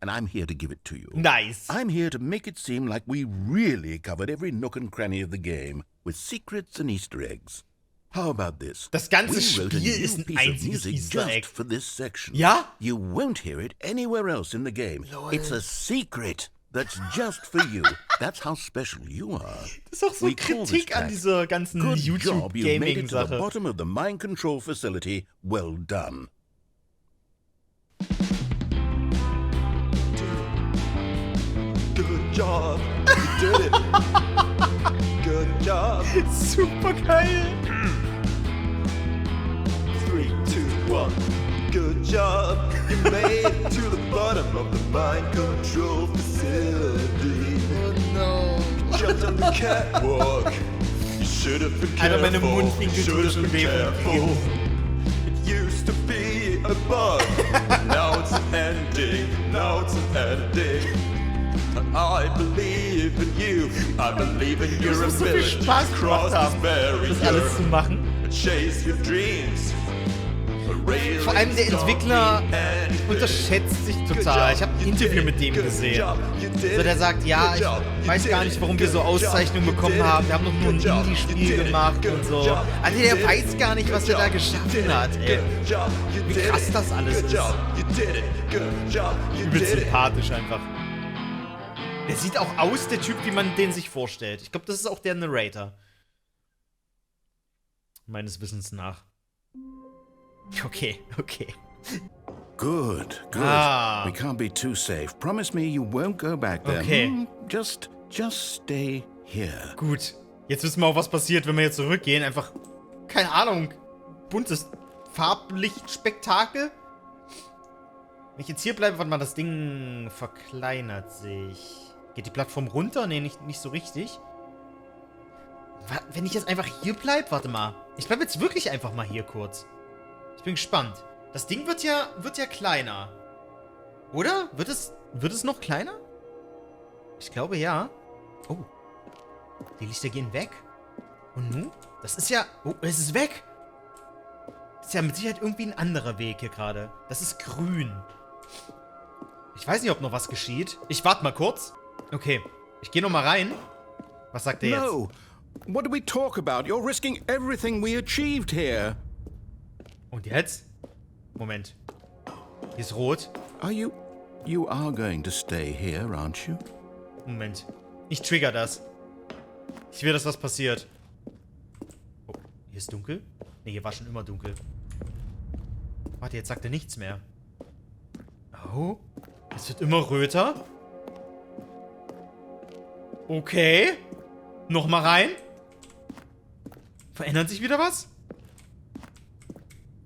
And I'm here to give it to you. Nice. I'm here to make it seem like we really covered every nook and cranny of the game with secrets and Easter eggs. How about this? Das ganze We wrote a Spiel new ist ein piece of einziges music Easter just Egg. for this section. Ja? You won't hear it anywhere else in the game. It's a secret that's just for you. That's how special you are. Das ist auch so We call this Kritik an track, dieser ganzen Good job, you made it to the YouTube-Gaming-Sache. bottom of the mind control facility. Well done. Good job. You did it. Good job. Super geil. 3, 2, 1. Good job. You made it to the bottom of the mind control facility. stood on the catwalk. You should have been Alter, meine careful. Mundwinkel Should tun have schon been weh. careful. It used to be a bug. Now it's an ending. Now it's an ending. And I believe in you. I believe in your muss so viel ability Spaß to gemacht cross this haben, barrier das alles zu machen. and chase your dreams. Vor allem der Entwickler unterschätzt sich total. Ich habe ein Interview mit dem gesehen. So, der sagt, ja, ich weiß gar nicht, warum wir so Auszeichnungen bekommen haben. Wir haben doch nur ein Indie-Spiel gemacht und so. Also der weiß gar nicht, was er da geschaffen hat, ey. Wie krass das alles ist. Übel sympathisch einfach. Der sieht auch aus, der Typ, wie man den sich vorstellt. Ich glaube, das ist auch der Narrator. Meines Wissens nach. Okay. Good. Ah. We can't be too safe. Promise me you won't go back there. Okay. Just stay here. Gut. Jetzt wissen wir auch, was passiert, wenn wir jetzt zurückgehen. Einfach, keine Ahnung, buntes Farblichtspektakel. Wenn ich jetzt hier bleibe, warte mal, das Ding verkleinert sich. Geht die Plattform runter? Nee, nicht so richtig. Wenn ich jetzt einfach hier bleibe, warte mal. Ich bleibe jetzt wirklich einfach mal hier kurz. Ich bin gespannt. Das Ding wird ja kleiner. Oder? Wird es noch kleiner? Ich glaube, ja. Oh. Die Lichter gehen weg. Und nun? Das ist ja... Oh, es ist weg. Das ist ja mit Sicherheit irgendwie ein anderer Weg hier gerade. Das ist grün. Ich weiß nicht, ob noch was geschieht. Ich warte mal kurz. Okay. Ich gehe noch mal rein. Was sagt er jetzt? No. What do we talk about? You're risking everything we achieved here. Und jetzt? Moment. Hier ist rot. You are going to stay here, aren't you? Moment. Ich trigger das. Ich will, dass was passiert. Oh, hier ist dunkel? Ne, hier war schon immer dunkel. Warte, jetzt sagt er nichts mehr. Oh. Es wird immer röter. Okay. Nochmal rein. Verändert sich wieder was?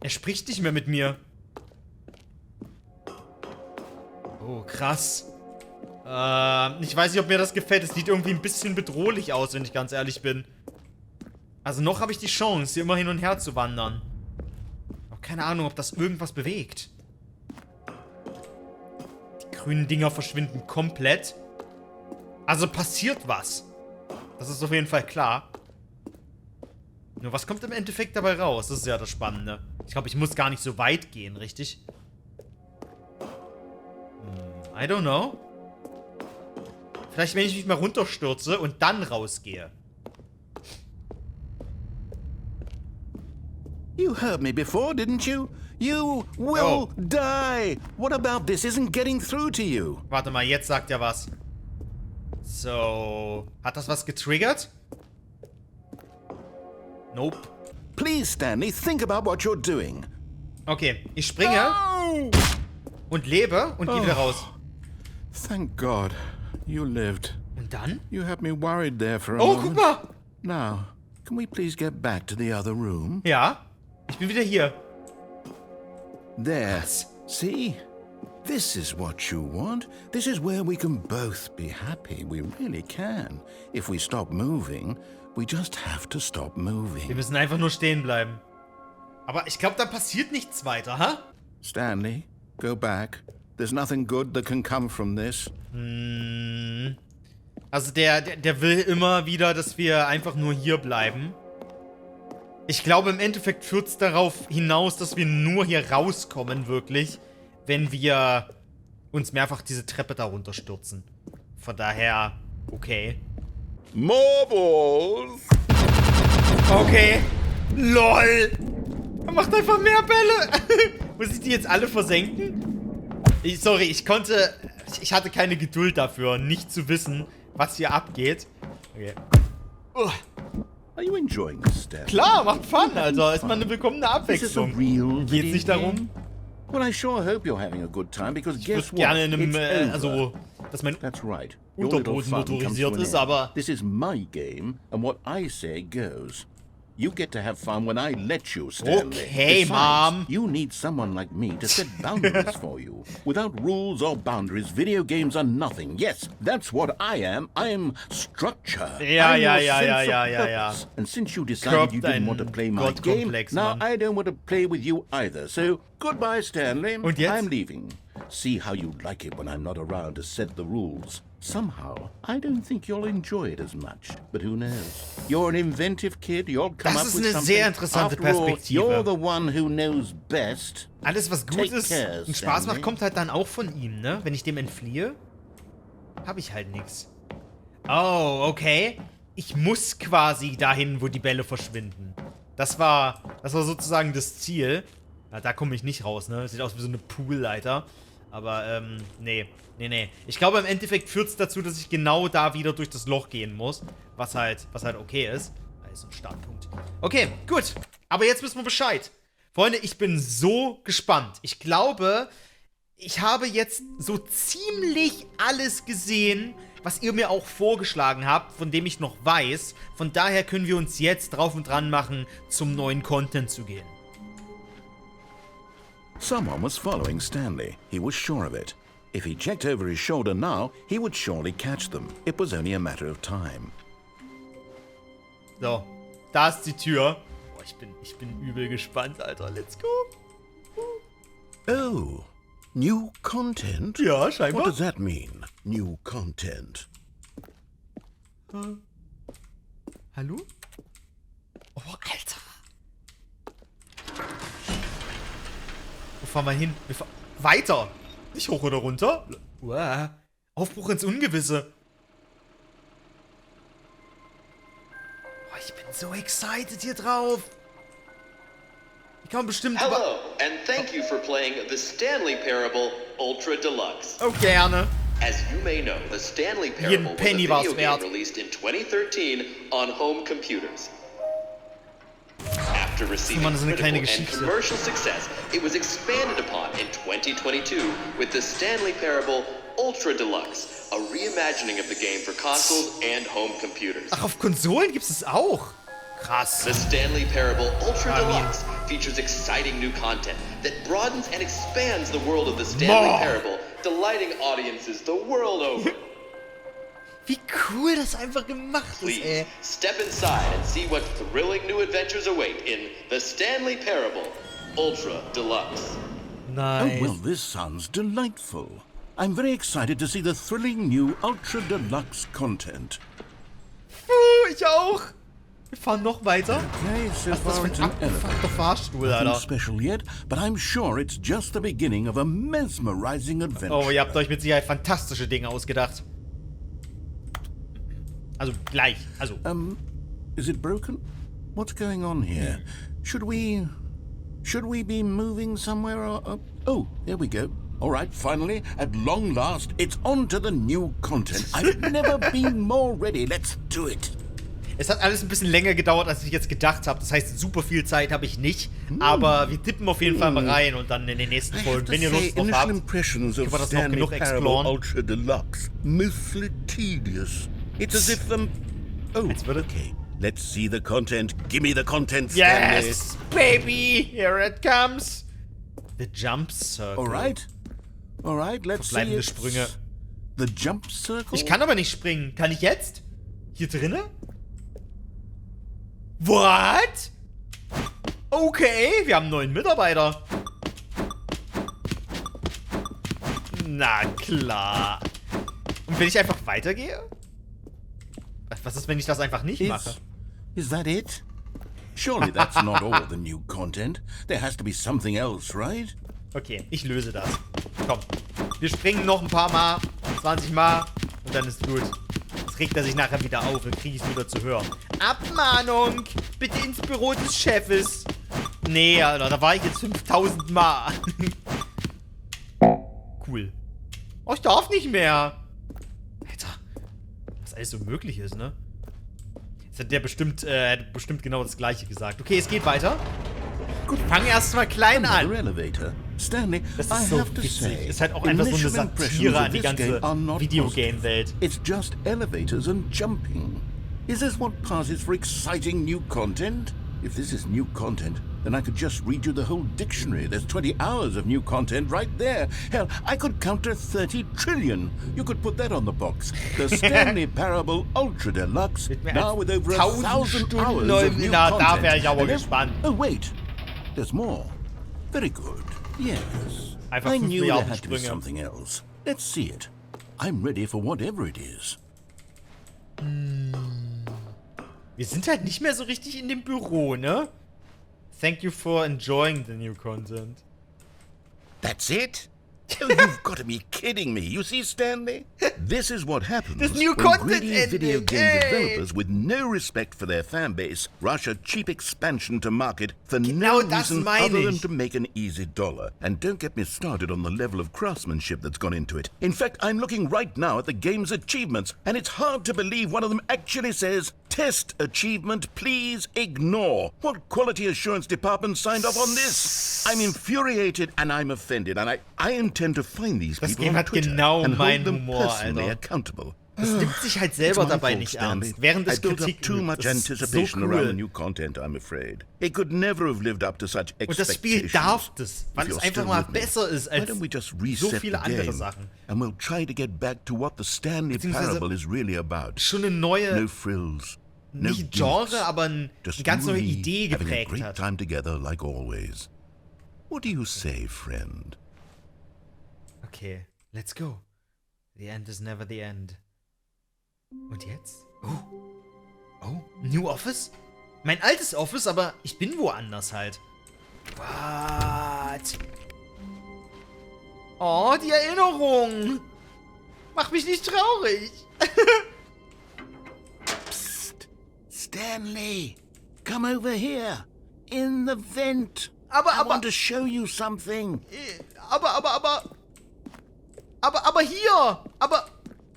Er spricht nicht mehr mit mir. Oh, krass. Ich weiß nicht, ob mir das gefällt. Es sieht irgendwie ein bisschen bedrohlich aus, wenn ich ganz ehrlich bin. Also noch habe ich die Chance, hier immer hin und her zu wandern. Aber keine Ahnung, ob das irgendwas bewegt. Die grünen Dinger verschwinden komplett. Also passiert was. Das ist auf jeden Fall klar. Nur was kommt im Endeffekt dabei raus? Das ist ja das Spannende. Ich glaube, ich muss gar nicht so weit gehen, richtig? I don't know. Vielleicht, wenn ich mich mal runterstürze und dann rausgehe. You heard me before, didn't you? You will die. What about this isn't getting through to you? Warte mal, jetzt sagt er was. So. Hat das was getriggert? Nope. Please, Stanley, think about what you're doing. Okay, ich springe und lebe und gehe wieder raus. Thank God you lived. Und dann? You had me worried there for a Oh, moment. guck mal! Now, can we please get back to the other room? Ja, ich bin wieder hier. There. See? This is what you want. This is where we can both be happy. We really can. If we stop moving, we just have to stop Wir moving. müssen einfach nur stehen bleiben. Aber ich glaube, da passiert nichts weiter, ha? Stanley, go back. There's nothing good that can come from this. Also der will immer wieder, dass wir einfach nur hier bleiben. Ich glaube, im Endeffekt führt es darauf hinaus, dass wir nur hier rauskommen, wirklich, wenn wir uns mehrfach diese Treppe da runterstürzen. Von daher, okay. Marbles! Okay. LOL. Er macht einfach mehr Bälle. Muss ich die jetzt alle versenken? Sorry, ich hatte keine Geduld dafür, nicht zu wissen, was hier abgeht. Okay. Are you enjoying this, Stanley? Klar, macht Fun, Alter. Ist mal eine willkommene This is a Abwechslung. real Geht's video nicht darum? game? Well, I sure hope you're having a good time because Ich guess würde what? gerne in einem, It's over. also, dass mein That's right. Your little Unterboden fun comes to motorisiert an ist, end. aber This is my game, and what I say goes. You get to have fun when I let you, Stanley. Okay, Mom. You need someone like me to set boundaries for you. Without rules or boundaries, video games are nothing. Yes, that's what I am. I'm structure. Ja, I'm ja, your ja, sense ja, of ja, ja, ja. purpose. And since you decided you didn't want to play my game, Gottkomplex, now Mann. I don't want to play with you either. So, goodbye, Stanley. Und jetzt? I'm leaving. See how you like it when I'm not around to set the rules. Somehow, I don't think you'll enjoy it as much. But who knows? You're an inventive kid. You'll come Das up ist with eine something. sehr interessante After all, Perspektive. you're the one who knows best. Alles, was gut Take ist care, und Spaß Stanley. macht, kommt halt dann auch von ihm, ne? Wenn ich dem entfliehe, habe ich halt nichts. Oh, okay. Ich muss quasi dahin, wo die Bälle verschwinden. Das war sozusagen das Ziel. Na, da komme ich nicht raus, ne? Sieht aus wie so eine Poolleiter. Aber, nee. Ich glaube, im Endeffekt führt es dazu, dass ich genau da wieder durch das Loch gehen muss. Was halt okay ist. Da ist ein Startpunkt. Okay, gut. Aber jetzt wissen wir Bescheid. Freunde, ich bin so gespannt. Ich glaube, ich habe jetzt so ziemlich alles gesehen, was ihr mir auch vorgeschlagen habt, von dem ich noch weiß. Von daher können wir uns jetzt drauf und dran machen, zum neuen Content zu gehen. Someone was following Stanley. He was sure of it. If he checked over his shoulder now, he would surely catch them. It was only a matter of time. So, da ist die Tür. Boah, ich bin übel gespannt, Alter. Let's go. Oh, new content? Ja, What scheinbar. does that mean, new content? Hallo? Oh, Alter. Wo fahren wir hin? Weiter. Nicht hoch oder runter. Uah. Aufbruch ins Ungewisse. Oh, ich bin so excited hier drauf. Ich kann bestimmt Hello, and thank you for playing the Stanley Parable Ultra Deluxe. Oh, gerne. As you may know, the Stanley Jeden Parable was a Penny video war's game wert. released in 2013 on home computers. After receiving Mann, das ist eine critical kleine and Geschichte. commercial success, it was expanded upon in 2022 with the Stanley Parable Ultra Deluxe, a reimagining of the game for consoles and home computers. Ach, auf Konsolen gibt es auch. Krass. The Stanley Parable Ultra I mean- Deluxe features exciting new content that broadens and expands the world of the Stanley More. Parable, delighting audiences the world over. Wie cool das einfach gemacht ist, Please, ey. step inside and see what thrilling new adventures await in the Stanley Parable Ultra Deluxe. Nice. Oh, well, this sounds delightful. I'm very excited to see the thrilling new Ultra Deluxe content. Ich auch. Wir fahren noch weiter. Okay, so Was ist das far für it's ein an abgefuckter elevator. Fahrstuhl, Nothing Alter. special yet, but I'm sure it's just the beginning of a mesmerizing adventure. Oh, ihr habt euch mit Sicherheit fantastische Dinge ausgedacht. Also gleich. Also. Is it broken? What's going on here? Should we be moving somewhere or oh, there we go. All right, finally, at long last, it's on to the new content. I've never been more ready. Let's do it. Es hat alles ein bisschen länger gedauert, als ich jetzt gedacht habe. Das heißt, super viel Zeit habe ich nicht. Aber wir tippen auf jeden Fall mal rein und dann in den nächsten Folgen, wenn ihr Lust drauf initial habt. impressions of können wir das noch Stanley genug Parable exploren. Ultra Deluxe. Mostly tedious. It's as if oh, Jetzt würde- okay. Let's see the content. Give me the content, Stanley. Yes, baby! Here it comes! The Jump Circle. All right, let's see Verbleibende it. Sprünge. The jump circle? Ich kann aber nicht springen. Kann ich jetzt? Hier drinne? What? Okay, wir haben einen neuen Mitarbeiter. Na klar. Und wenn ich einfach weitergehe? Was ist, wenn ich das einfach nicht mache? Is that it? Surely that's not all the new content. There has to be something else, right? Okay, ich löse das. Komm. Wir springen noch ein paar Mal. 20 Mal. Und dann ist gut. Jetzt regt er sich nachher wieder auf und kriege ich es wieder zu hören. Abmahnung! Bitte ins Büro des Chefes. Nee, Alter, da war ich jetzt 5000 Mal. Cool. Oh, ich darf nicht mehr. Alter. Was alles so möglich ist, ne? Jetzt hat der bestimmt genau das Gleiche gesagt. Okay, es geht weiter. Gut, fang erst mal klein Another an. elevator. Stanley, Das I ist so have to witzig. say, Ist halt auch einfach so eine initial impressions Satire of an die this game ganze are not Videogame-Welt. positive. It's just elevators and jumping. Is this what passes for exciting new content? If this is new content, then I could just read you the whole dictionary. There's 20 hours of new content right there. Hell, I could counter 30 trillion. You could put that on the box. The Stanley Parable Ultra Deluxe, now with over 1,000 hours of new Na, da wäre content. ich aber And gespannt. oh, wait. There's more. Very good. Yes. Einfach I 5 knew there Milliarden had to be Sprünge. something else. Let's see it. I'm ready for whatever it is. Wir sind halt nicht mehr so richtig in dem Büro, ne? Thank you for enjoying the new content. That's it? Oh, you've got to be kidding me. You see, Stanley? This is what happens This new when content greedy video ended. game Hey! developers with no respect for their fan base rush a cheap expansion to market for Genau no das reason meine other than ich. to make an easy dollar. And don't get me started on the level of craftsmanship that's gone into it. In fact, I'm looking right now at the game's achievements, and it's hard to believe one of them actually says, "Test achievement, please ignore." What quality assurance department signed off on this? I'm infuriated and I'm offended, and I intend to find these Das people Game on hat Twitter genau and meinen hold them Humor, personally Alter. accountable. Das nimmt sich halt It's selber my dabei fault, nicht Stanley. ernst, während I es built Kritik up too übt. much Das ist so anticipation around the cool. new content, I'm afraid. It could never have lived up to such Und das Spiel expectations. darf das, weil If es you're einfach still mal with me, besser ist why als don't we just so reset viele the andere game, Sachen. and we'll try to get back to what the Stanley Beziehungsweise Parable is really about. Schon eine neue, No frills, no nicht gimmicks. Genre, aber eine Just ganz you neue and me Idee having a geprägt great hat. time together like always. What do you say, friend? Okay, let's go. The end is never the end. Und jetzt? Oh, New Office? Mein altes Office, aber ich bin woanders halt. What? Oh, die Erinnerung. Mach mich nicht traurig. Psst, Stanley, come over here. In the vent. Aber, I want to show you something. Aber hier.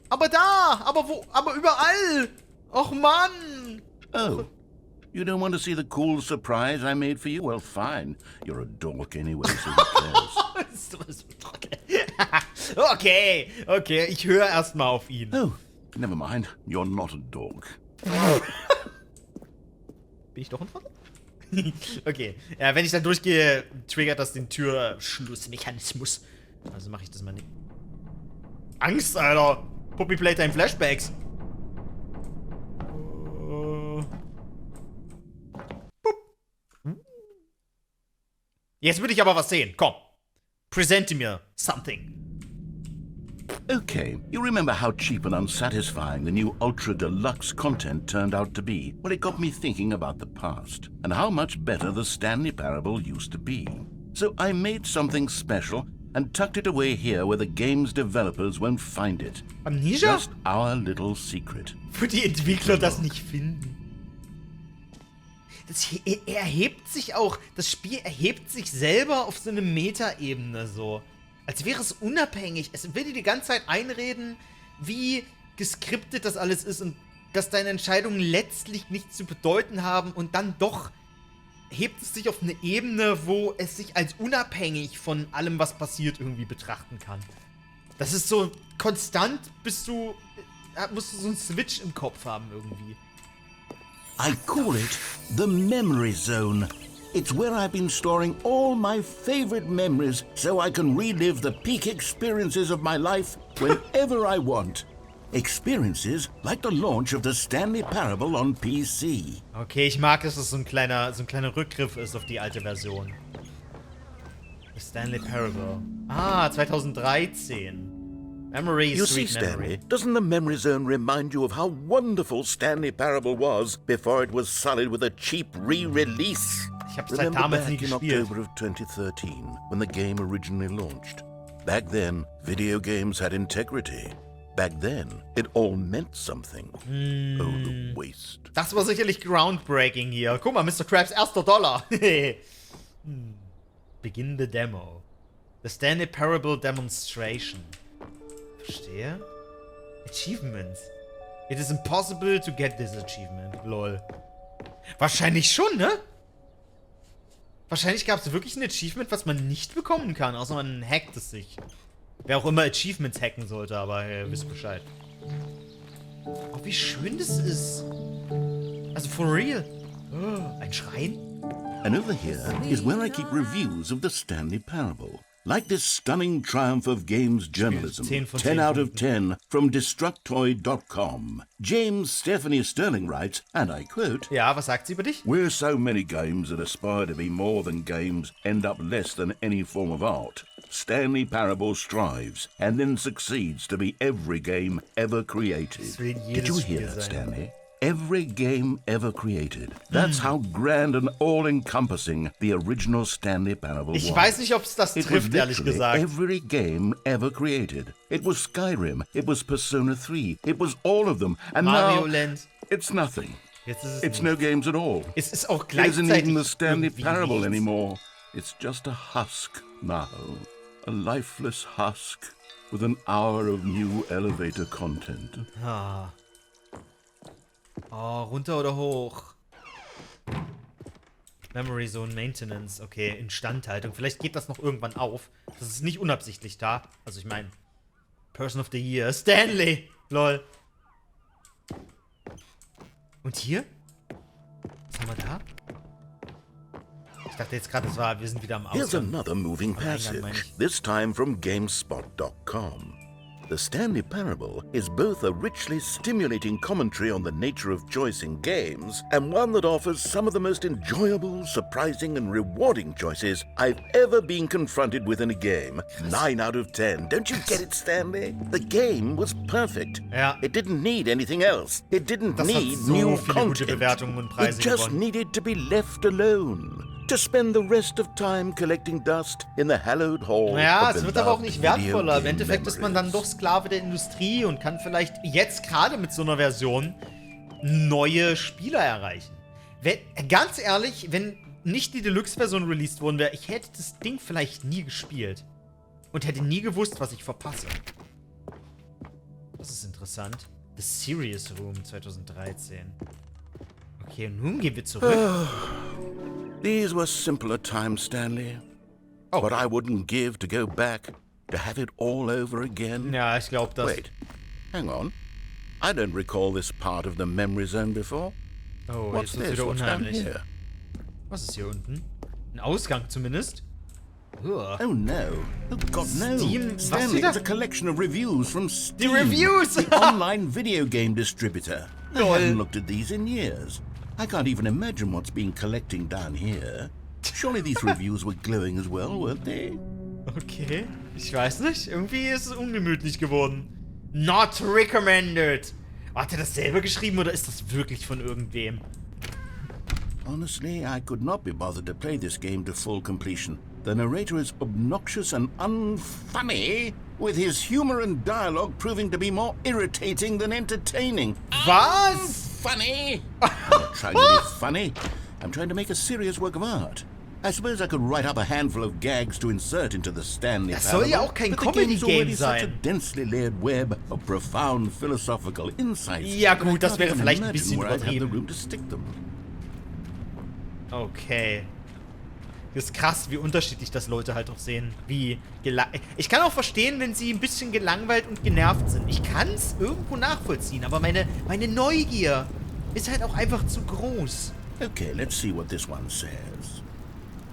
Aber da. Aber wo? Aber überall. Och, Mann. Oh, you don't want to see the cool surprise I made for you? Well, fine. You're a dork anyway, so who cares? Okay, ich höre erstmal auf ihn. Oh, never mind. You're not a dork. Bin ich doch ein Trottel? Okay, ja, wenn ich dann durchgehe, triggert das den Türschlussmechanismus. Also mache ich das mal nicht. Angst, Alter. Puppy Playtime Flashbacks. Jetzt würde ich aber was sehen. Komm. Presente mir something. Okay, you remember how cheap and unsatisfying the new Ultra Deluxe content turned out to be? Well, it got me thinking about the past, and how much better the Stanley Parable used to be. So I made something special and tucked it away here where the game's developers won't find it. Amnesia? Just our little secret. Wo die Entwickler das nicht finden. Das Spiel erhebt sich selber auf so eine Meta-Ebene so. Als wäre es unabhängig. Es will dir die ganze Zeit einreden, wie geskriptet das alles ist und dass deine Entscheidungen letztlich nichts zu bedeuten haben und dann doch hebt es sich auf eine Ebene, wo es sich als unabhängig von allem, was passiert, irgendwie betrachten kann. Das ist so konstant, musst du so einen Switch im Kopf haben irgendwie. I call it the Memory Zone. It's where I've been storing all my favorite memories so I can relive the peak experiences of my life whenever I want. Experiences like the launch of the Stanley Parable on PC. Okay, ich mag, dass es so ein kleiner Rückgriff ist auf die alte Version. The Stanley Parable. Ah, 2013. Memories, You see, sweet memory. Stanley, doesn't the Memory Zone remind you of how wonderful Stanley Parable was before it was sullied with a cheap re-release? Ich hab's seit Remember damals back nie in gespielt. October of 2013, when the game originally launched? Back then, video games had integrity. Back then, it all meant something. Oh, the waste. Das war sicherlich groundbreaking hier. Guck mal, Mr. Krabs erster Dollar. Begin the Demo. The Stanley Parable Demonstration. Verstehe. Achievements. It is impossible to get this achievement. Lol. Wahrscheinlich schon, ne? Wahrscheinlich gab es wirklich ein Achievement, was man nicht bekommen kann, außer man hackt es sich. Wer auch immer Achievements hacken sollte, aber ihr wisst Bescheid. Oh, wie schön das ist. Also for real. Oh, ein Schrein? And over here is where I keep reviews of the Stanley Parable. Like this stunning triumph of games journalism, 10 von 10 10 out of Punkten. 10 from Destructoid.com. James Stephanie Sterling writes, and I quote, Ja, was sagt sie über dich? "Where so many games that aspire to be more than games end up less than any form of art, Stanley Parable strives and then succeeds to be every game ever created." Das will Did jedes you Spiel hear that, sein. Stanley? Every game ever created. That's how grand and all-encompassing the original Stanley Parable was. Ich weiß nicht, ob es das It was trifft, ehrlich literally gesagt. every game ever created. It was Skyrim, it was Persona 3, it was all of them. And Mario now, Land. it's nothing. Jetzt ist es It's nicht. no games at all. Es ist auch It isn't gleichzeitig even the Stanley irgendwie Parable nichts. anymore. It's just a husk now. A lifeless husk with an hour of new elevator content. Ah. Oh, runter oder hoch? Memory Zone Maintenance. Okay, Instandhaltung. Vielleicht geht das noch irgendwann auf. Das ist nicht unabsichtlich da. Also ich meine, Person of the Year. Stanley! Lol. Und hier? Was haben wir da? Ich dachte jetzt gerade, wir sind wieder am Here's Ausgang. another moving Eingang, meine passage, ich. this time from GameSpot.com. The Stanley Parable is both a richly stimulating commentary on the nature of choice in games and one that offers some of the most enjoyable, surprising, and rewarding choices I've ever been confronted with in a game. 9 out of 10. Don't you get it, Stanley? The game was perfect. Ja. It didn't need anything else. It didn't Das hat need so new viele gute content. Bewertungen und Preise It just gewonnen. needed to be left alone. To spend the rest of time collecting dust in the hallowed hall. Ja, of es wird aber auch beloved nicht video wertvoller. Im game Endeffekt ist man dann doch memories. Sklave der Industrie und kann vielleicht jetzt gerade mit so einer Version neue Spieler erreichen. Ganz ehrlich, wenn nicht die Deluxe-Version released worden wäre, ich hätte das Ding vielleicht nie gespielt. Und hätte nie gewusst, was ich verpasse. Das ist interessant. The Serious Room 2013. Okay, und nun gehen wir zurück. These were simpler times, Stanley. Oh. What I wouldn't give to go back, to have it all over again. Ja, ich glaube, das... Wait, hang on. I don't recall this part of the memory zone before. Oh, What's jetzt wird's this? wieder What's down unheimlich. here? Was ist hier unten? Ein Ausgang zumindest. Uah. Oh no. Oh God, no. Steam- was Stanley, wieder? it's a collection of reviews from Steam. Reviews! The online video game distributor. I Lol. haven't looked at these in years. I can't even imagine what's been collecting down here. Surely these reviews were glowing as well, weren't they? Okay, ich weiß nicht. Irgendwie ist es ungemütlich geworden. Not recommended. Hat er das selber geschrieben oder ist das wirklich von irgendwem? Honestly, I could not be bothered to play this game to full completion. The narrator is obnoxious and unfunny, with his humor and dialogue proving to be more irritating than entertaining. Was? Funny? I'm not trying to be funny. I'm trying to make a serious work of art. I suppose I could write up a handful of gags to insert into the Stanley Das soll ja Parable, auch kein but the game's Comedy-Game already such a sein. densely layered web of profound philosophical insights. Ja, that I gut, das can't wäre even vielleicht ein imagine bisschen where I'd have the übertrieben. room to stick them. Okay. Das ist krass, wie unterschiedlich das Leute halt auch sehen. Ich kann auch verstehen, wenn sie ein bisschen gelangweilt und genervt sind. Ich kann es irgendwo nachvollziehen, aber meine Neugier ist halt auch einfach zu groß. Okay, let's see what this one says.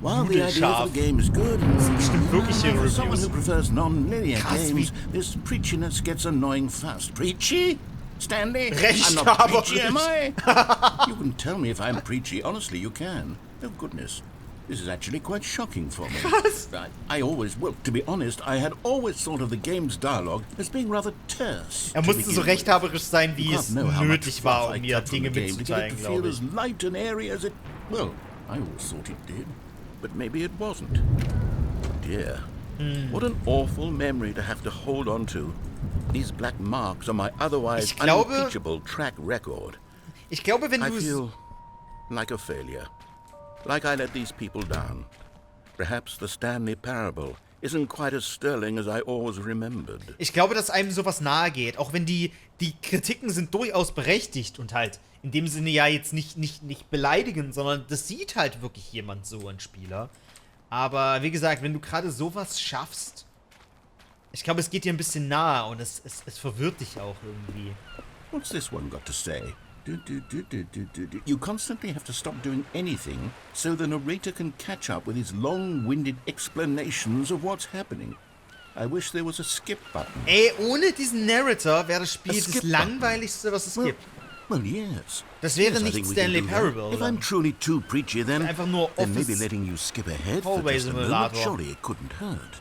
While the idea Nudelscharf. of the game is good, bestimmt wirklich hier for someone Reviews. who prefers non-linear Krass, games, this preachiness gets annoying fast. Preachy? Stanley? I'm not Rechthaberisch. preachy, am I? You can tell me if I'm preachy. Honestly, you can. Oh, goodness. This is actually quite shocking for me. I always, well, to be honest, I had always thought of the game's dialogue as being rather terse. Er to musste begin so with. rechthaberisch sein, wie You es can't know how much nötig war, fluff I um mir cut from Dinge the game to get it mitzuteilen, to feel glaube as ich. light and airy as it, well, I always thought it did, but maybe it wasn't. Dear, what an awful memory to have to hold on to. These black marks on my otherwise Ich glaube- unimpeachable track record. Ich glaube, wenn I du es... feel like a failure, like I let these people down. Perhaps the Stanley Parable isn't quite as sterling as I always remembered. Ich glaube, dass einem sowas nahe geht. Auch wenn die Kritiken sind durchaus berechtigt und halt in dem Sinne ja jetzt nicht beleidigen, sondern das sieht halt wirklich jemand so, ein Spieler. Aber wie gesagt, wenn du gerade sowas schaffst, ich glaube, es geht dir ein bisschen nahe und es verwirrt dich auch irgendwie. What's this one got to say? You constantly have to stop doing anything so the narrator can catch up with his long-winded explanations of what's happening. I wish there was a skip button. Ey, ohne diesen Narrator wäre das Spiel A das skip button. langweiligste, was es gibt. Well, yes. Das wäre Yes, I nicht think we Stanley can do that. Parable. If I'm truly too preachy, then Einfach nur maybe Office letting you skip ahead for Hallway just a moment, Simulator. surely it couldn't hurt.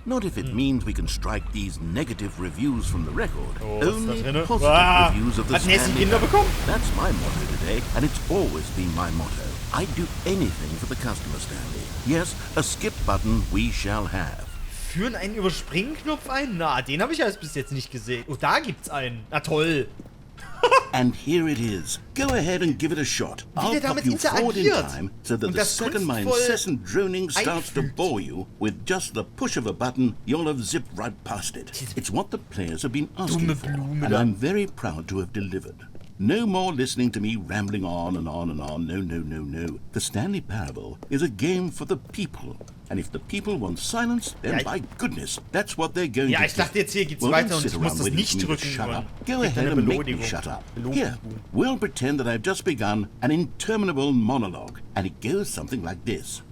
Not if it means we can strike these negative reviews from the record. Oh, was ist Only da drinne? positive reviews of the Hat Nessie Stanley Kinder Parable. bekommen? That's my motto today, and it's always been my motto. I'd do anything for the customer, Stanley. Yes, a skip button we shall have. Führen einen Überspringen-Knopf ein? Na, den habe ich ja bis jetzt nicht gesehen. Oh, da gibt's einen. Na toll. And here it is. Go ahead and give it a shot. Wie I'll der pop damit you forward in interagiert. time so that Und the das second my kunstvoll incessant droning starts to einfügt. bore you, with just the push of a button, you'll have zipped right past it. It's what the players have been asking Dumme for, Blume and da. I'm very proud to have delivered. No more listening to me rambling on and on and on. No, no, no, no. The Stanley Parable is a game for the people. And if the people want silence, then Ja, by goodness, that's what they're going Ja, to ich dachte get. jetzt hier geht's Well, weiter don't und sit ich muss around das waiting nicht for me to drücken. shut und up. Go krieg dann ahead eine and make me Belohnung. shut up. Belohnung. Here, we'll pretend that I've just begun an interminable monologue, and it goes something like this.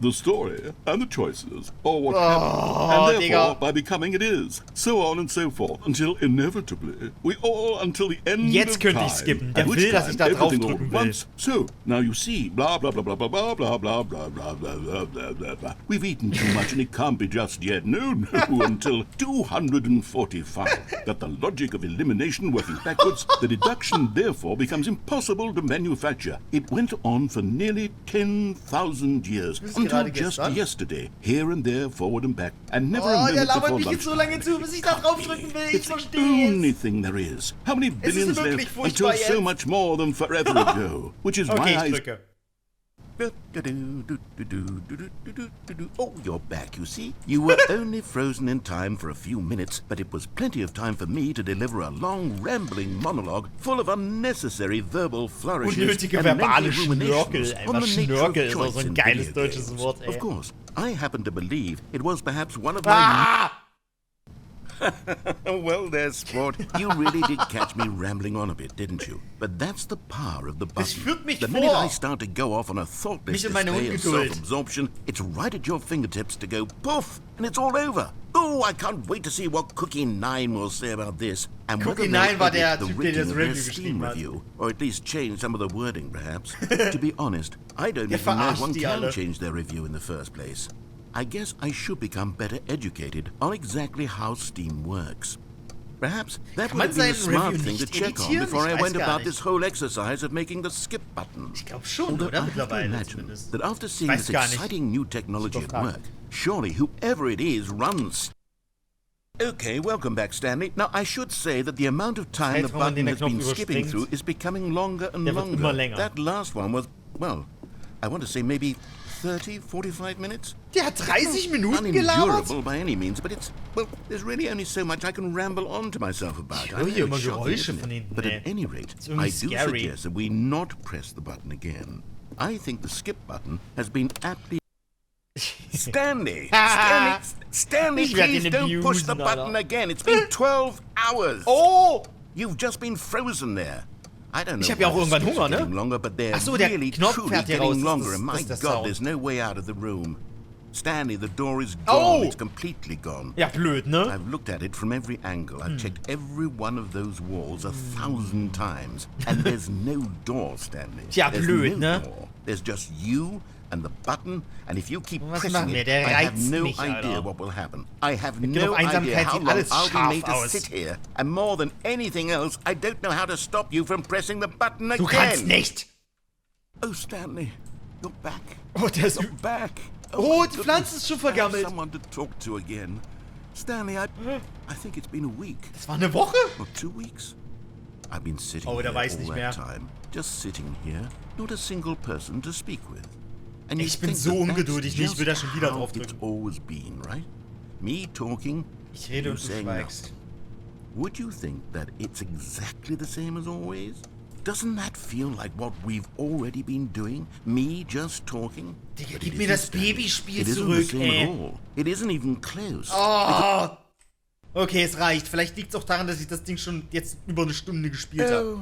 The story and the choices are what happened, and therefore, Digga. by becoming it is. So on and so forth, until inevitably, we all until the end Jetzt of könnte time. ich skippen. At Der which will, dass ich time da drauf everything all drücken at will. once. So, now you see, blah, blah, blah, blah, blah, blah, blah, blah, blah, blah, blah, blah, blah, blah, blah. We've eaten too much and it can't be just yet. No, no, until 245. That the logic of elimination working backwards, the deduction therefore becomes impossible to manufacture. It went on for nearly 10,000 years, until gerade just gestern? yesterday, here and there, forward and back, and never Oh, a der minute labert before mich jetzt so lunchtime. lange zu, bis ich da drauf drücken will. Ich It's the verstehe only es. thing there is. How many Es ist billions wirklich left furchtbar until so jetzt. much more than forever ago? Which is Okay, why ich I... drücke. Oh, you're back, you see? You were only frozen in time for a few minutes, but it was plenty of time for me to deliver a long, rambling monologue full of unnecessary verbal flourishes Unnötige and verbale lengthy ruminations Schnörkel. on Einfach the nature of Schnörkel ist auch choice so ein in geiles video deutsches games. Wort, ey. Of course, I happen to believe it was perhaps one of my... Ah! Well, there, sport. You really did catch me rambling on a bit, didn't you? But that's the power of the button. führt mich The minute vor. I start to go off on a thoughtless Mich und meine display of Ungeduld. self-absorption, it's right at your fingertips to go poof, and it's all over. Oh, I can't wait to see what Cookie 9 will say about this. And Cookie whether 9 they'll war der edit the Typ, der rating das of their Review Steam geschrieben hat. review, or at least change some of the wording, perhaps. To be honest, I don't Der even know if verarscht one die can alle. change their review in the first place. I guess I should become better educated on exactly how Steam works. Perhaps that Kann would man have been a seinen smart Review thing to nicht check on editieren? before Ich I weiß went gar about nicht. this whole exercise of making the skip button. Ich glaube schon, Although oder? I have to Mittlerweile imagine zumindest. that after seeing weiß this gar nicht. exciting new technology Muss at doch fragen. work, surely whoever it is runs. Okay, welcome back, Stanley. Now, I should say that the amount of time the Zeit, wo man button den has been Knopf skipping überspringt, through is becoming longer and der wird longer. immer länger. That last one was, well, I want to say maybe 30, 45 minutes? Der hat 30 Minuten gelabert? Unendurable by any means, but it's, well, there's really only so much I can ramble on to myself about. Ich höre hier immer It's shocking, Geräusche isn't it? von hinten, But ey. at any rate, Ist irgendwie I do scary. suggest that we not press the button again. I think the skip button has been aptly... Stanley! Stanley, Ich werd please ihn don't push the abusen, button Alter. again. It's been 12 hours. Oh! You've just been frozen there. I don't know Ich hab ja auch why the irgendwann skips Hunger, are ne? getting longer, but they're Ach so, der really, Knopf truly fährt hier raus. getting Das longer. ist- And das my ist der God, Sound. there's no way out of the room. Stanley, the door is Oh! gone. It's completely gone. Ja, blöd, ne? I've looked at it from every angle. I've checked every one of those walls 1,000 times. And there's no door, Stanley. Tja, There's blöd, no ne? door. There's just you and the button. And if you keep Was pressing machen wir? it, Der I have reizt no mich, idea Alter. what will happen. I have Mit no genug idea Einsamkeit how sieht long alles I'll be scharf made to aus. sit here. And more than anything else, I don't know how to stop you from pressing the button again. Du kannst nicht! Oh, Stanley, you're back. Oh, der ist... You're back. Oh, my die goodness. Pflanze ist schon I have vergammelt. someone to talk to again. Stanley, I think it's been a week Das war eine Woche? or 2 weeks. I've been sitting Oh, der here weiß all nicht that mehr. time, just sitting here, not a single person to speak with. And you Ich bin think so that that's ungeduldig, ich will da just schon wieder how drauf it's drücken. always been, right? Me talking, Ich rede you und du saying schweigst. nothing. Would you think that it's exactly the same as always? Doesn't that feel like what we've already been doing? Me just talking? Digga, But gib it mir isn't, das Stanley. Babyspiel It isn't the zurück, same ey. at all. It isn't even close. Oh! Okay, es reicht. Vielleicht liegt es auch daran, dass ich das Ding schon jetzt über eine Stunde gespielt habe.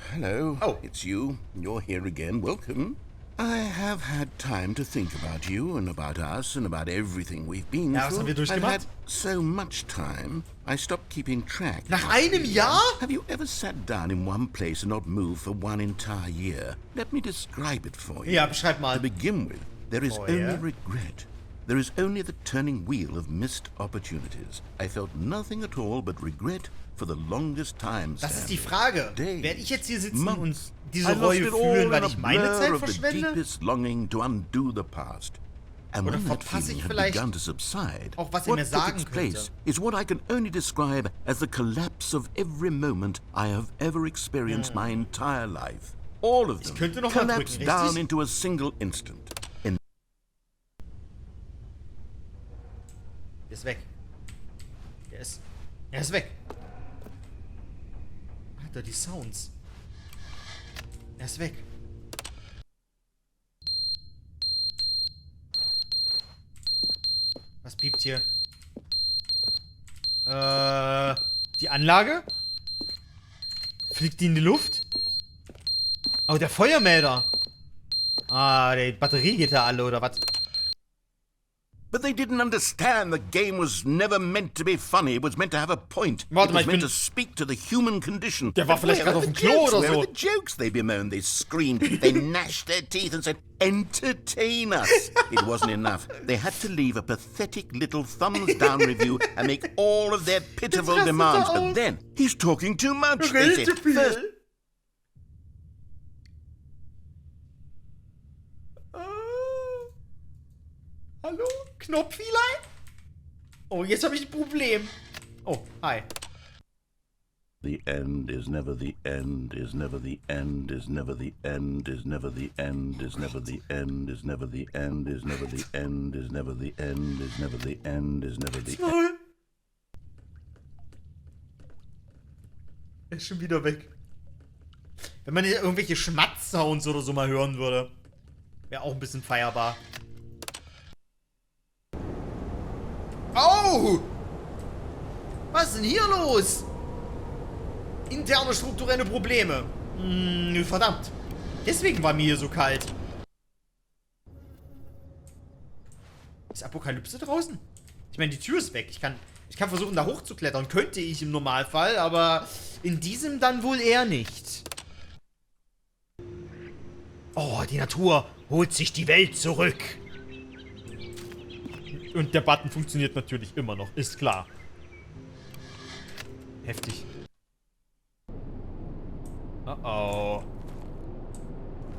hello. Oh. It's you. You're here again. Welcome. I have had time to think about you and about us and about everything we've been Ja, was haben wir through. I've durchgemacht? had so much time, I stopped keeping track. Nach einem Jahr? Have you ever sat down in one place and not moved for one entire year? Let me describe it for you. Ja, beschreib To mal. begin with, there is Oh, only yeah? regret. There is only the turning wheel of missed opportunities. I felt nothing at all but regret for the longest time. Das ist die Stanley. Frage. Days, Werde ich jetzt hier sitzen und months. diese I lost Reue it all fühlen, in weil a ich meine blur Zeit of the verschwende? deepest longing to undo the past. And Oder when that verpasse feeling ich had vielleicht begun to subside, auch, was what mir took sagen its könnte? place is what I can only describe as the collapse of every moment I have ever experienced my entire life. All of them könnte noch mal collapsed drücken, down richtig? into a single instant. Der ist weg. Er ist weg. Alter, die Sounds. Er ist weg. Was piept hier? Die Anlage? Fliegt die in die Luft? Oh, der Feuermelder. Ah, die Batterie geht da alle, oder was? But they didn't understand the game was never meant to be funny. It was meant to have a point. Warte It mal, was ich meant bin- to speak to the human condition. Der war But vielleicht where gerade are auf dem the Klo jokes? oder Where so. are the jokes? They bemoaned, they screamed, they gnashed their teeth and said, entertain us. It wasn't enough. They had to leave a pathetic little thumbs down review and make all of their pitiful rastet er demands. aus. But then, he's talking too much. They said, first, Hallo? Knopfvielein? Oh, jetzt habe ich ein Problem. Oh, hi. the end is never the end, is never the end, is never the end, is never the end, is never the end, is never the end, is never the end, is never the end, is never the end, is never the end. Er ist schon wieder weg. Wenn man hier irgendwelche Schmatzsounds oder so mal hören würde, wäre auch ein bisschen feierbar. Oh! Was ist denn hier los? Interne strukturelle Probleme. Verdammt. Deswegen war mir hier so kalt. Ist Apokalypse draußen? Ich meine, die Tür ist weg. Ich kann versuchen, da hochzuklettern. Könnte ich im Normalfall, aber in diesem dann wohl eher nicht. Oh, die Natur holt sich die Welt zurück. Und der Button funktioniert natürlich immer noch, ist klar. Heftig. Oh.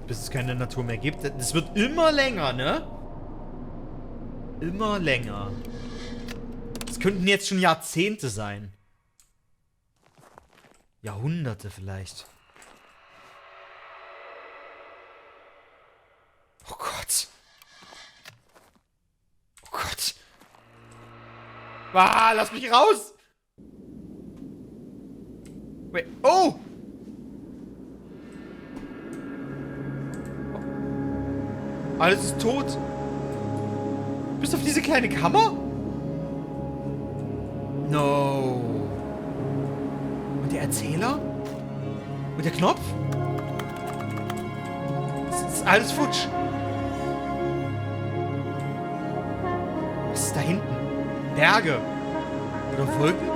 Bis es keine Natur mehr gibt. Das wird immer länger, ne? Immer länger. Es könnten jetzt schon Jahrzehnte sein. Jahrhunderte vielleicht. Oh Gott. Oh Gott. Ah, lass mich raus! Wait. Oh! Alles ist tot. Bis auf diese kleine Kammer? No. Und der Erzähler? Und der Knopf? Das ist alles futsch. Was ist da hinten? Berge? Oder Wolken?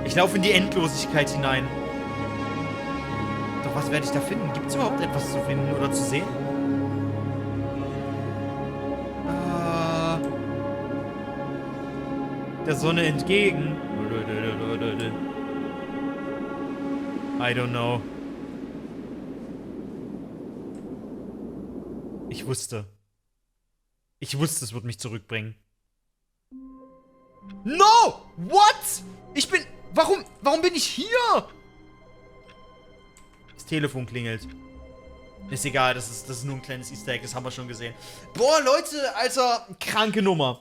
Ich laufe in die Endlosigkeit hinein. Doch was werde ich da finden? Gibt es überhaupt etwas zu finden oder zu sehen? Der Sonne entgegen. I don't know. Ich wusste. Ich wusste, es wird mich zurückbringen. No! What? Ich bin... Warum bin ich hier? Das Telefon klingelt. Ist egal, das ist nur ein kleines Easter Egg, das haben wir schon gesehen. Boah, Leute, Alter, kranke Nummer.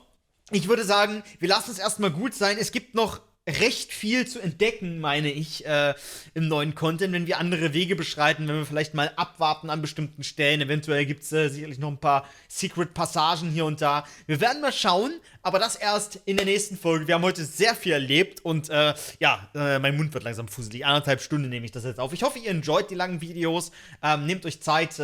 Ich würde sagen, wir lassen es erstmal gut sein. Es gibt noch recht viel zu entdecken, meine ich, im neuen Content, wenn wir andere Wege beschreiten, wenn wir vielleicht mal abwarten an bestimmten Stellen. Eventuell gibt es sicherlich noch ein paar Secret-Passagen hier und da. Wir werden mal schauen, aber das erst in der nächsten Folge. Wir haben heute sehr viel erlebt und mein Mund wird langsam fusselig. 1,5 Stunden nehme ich das jetzt auf. Ich hoffe, ihr enjoyt die langen Videos. Nehmt euch Zeit,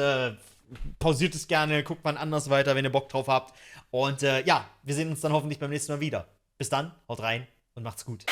pausiert es gerne, guckt mal anders weiter, wenn ihr Bock drauf habt. Und wir sehen uns dann hoffentlich beim nächsten Mal wieder. Bis dann, haut rein und macht's gut.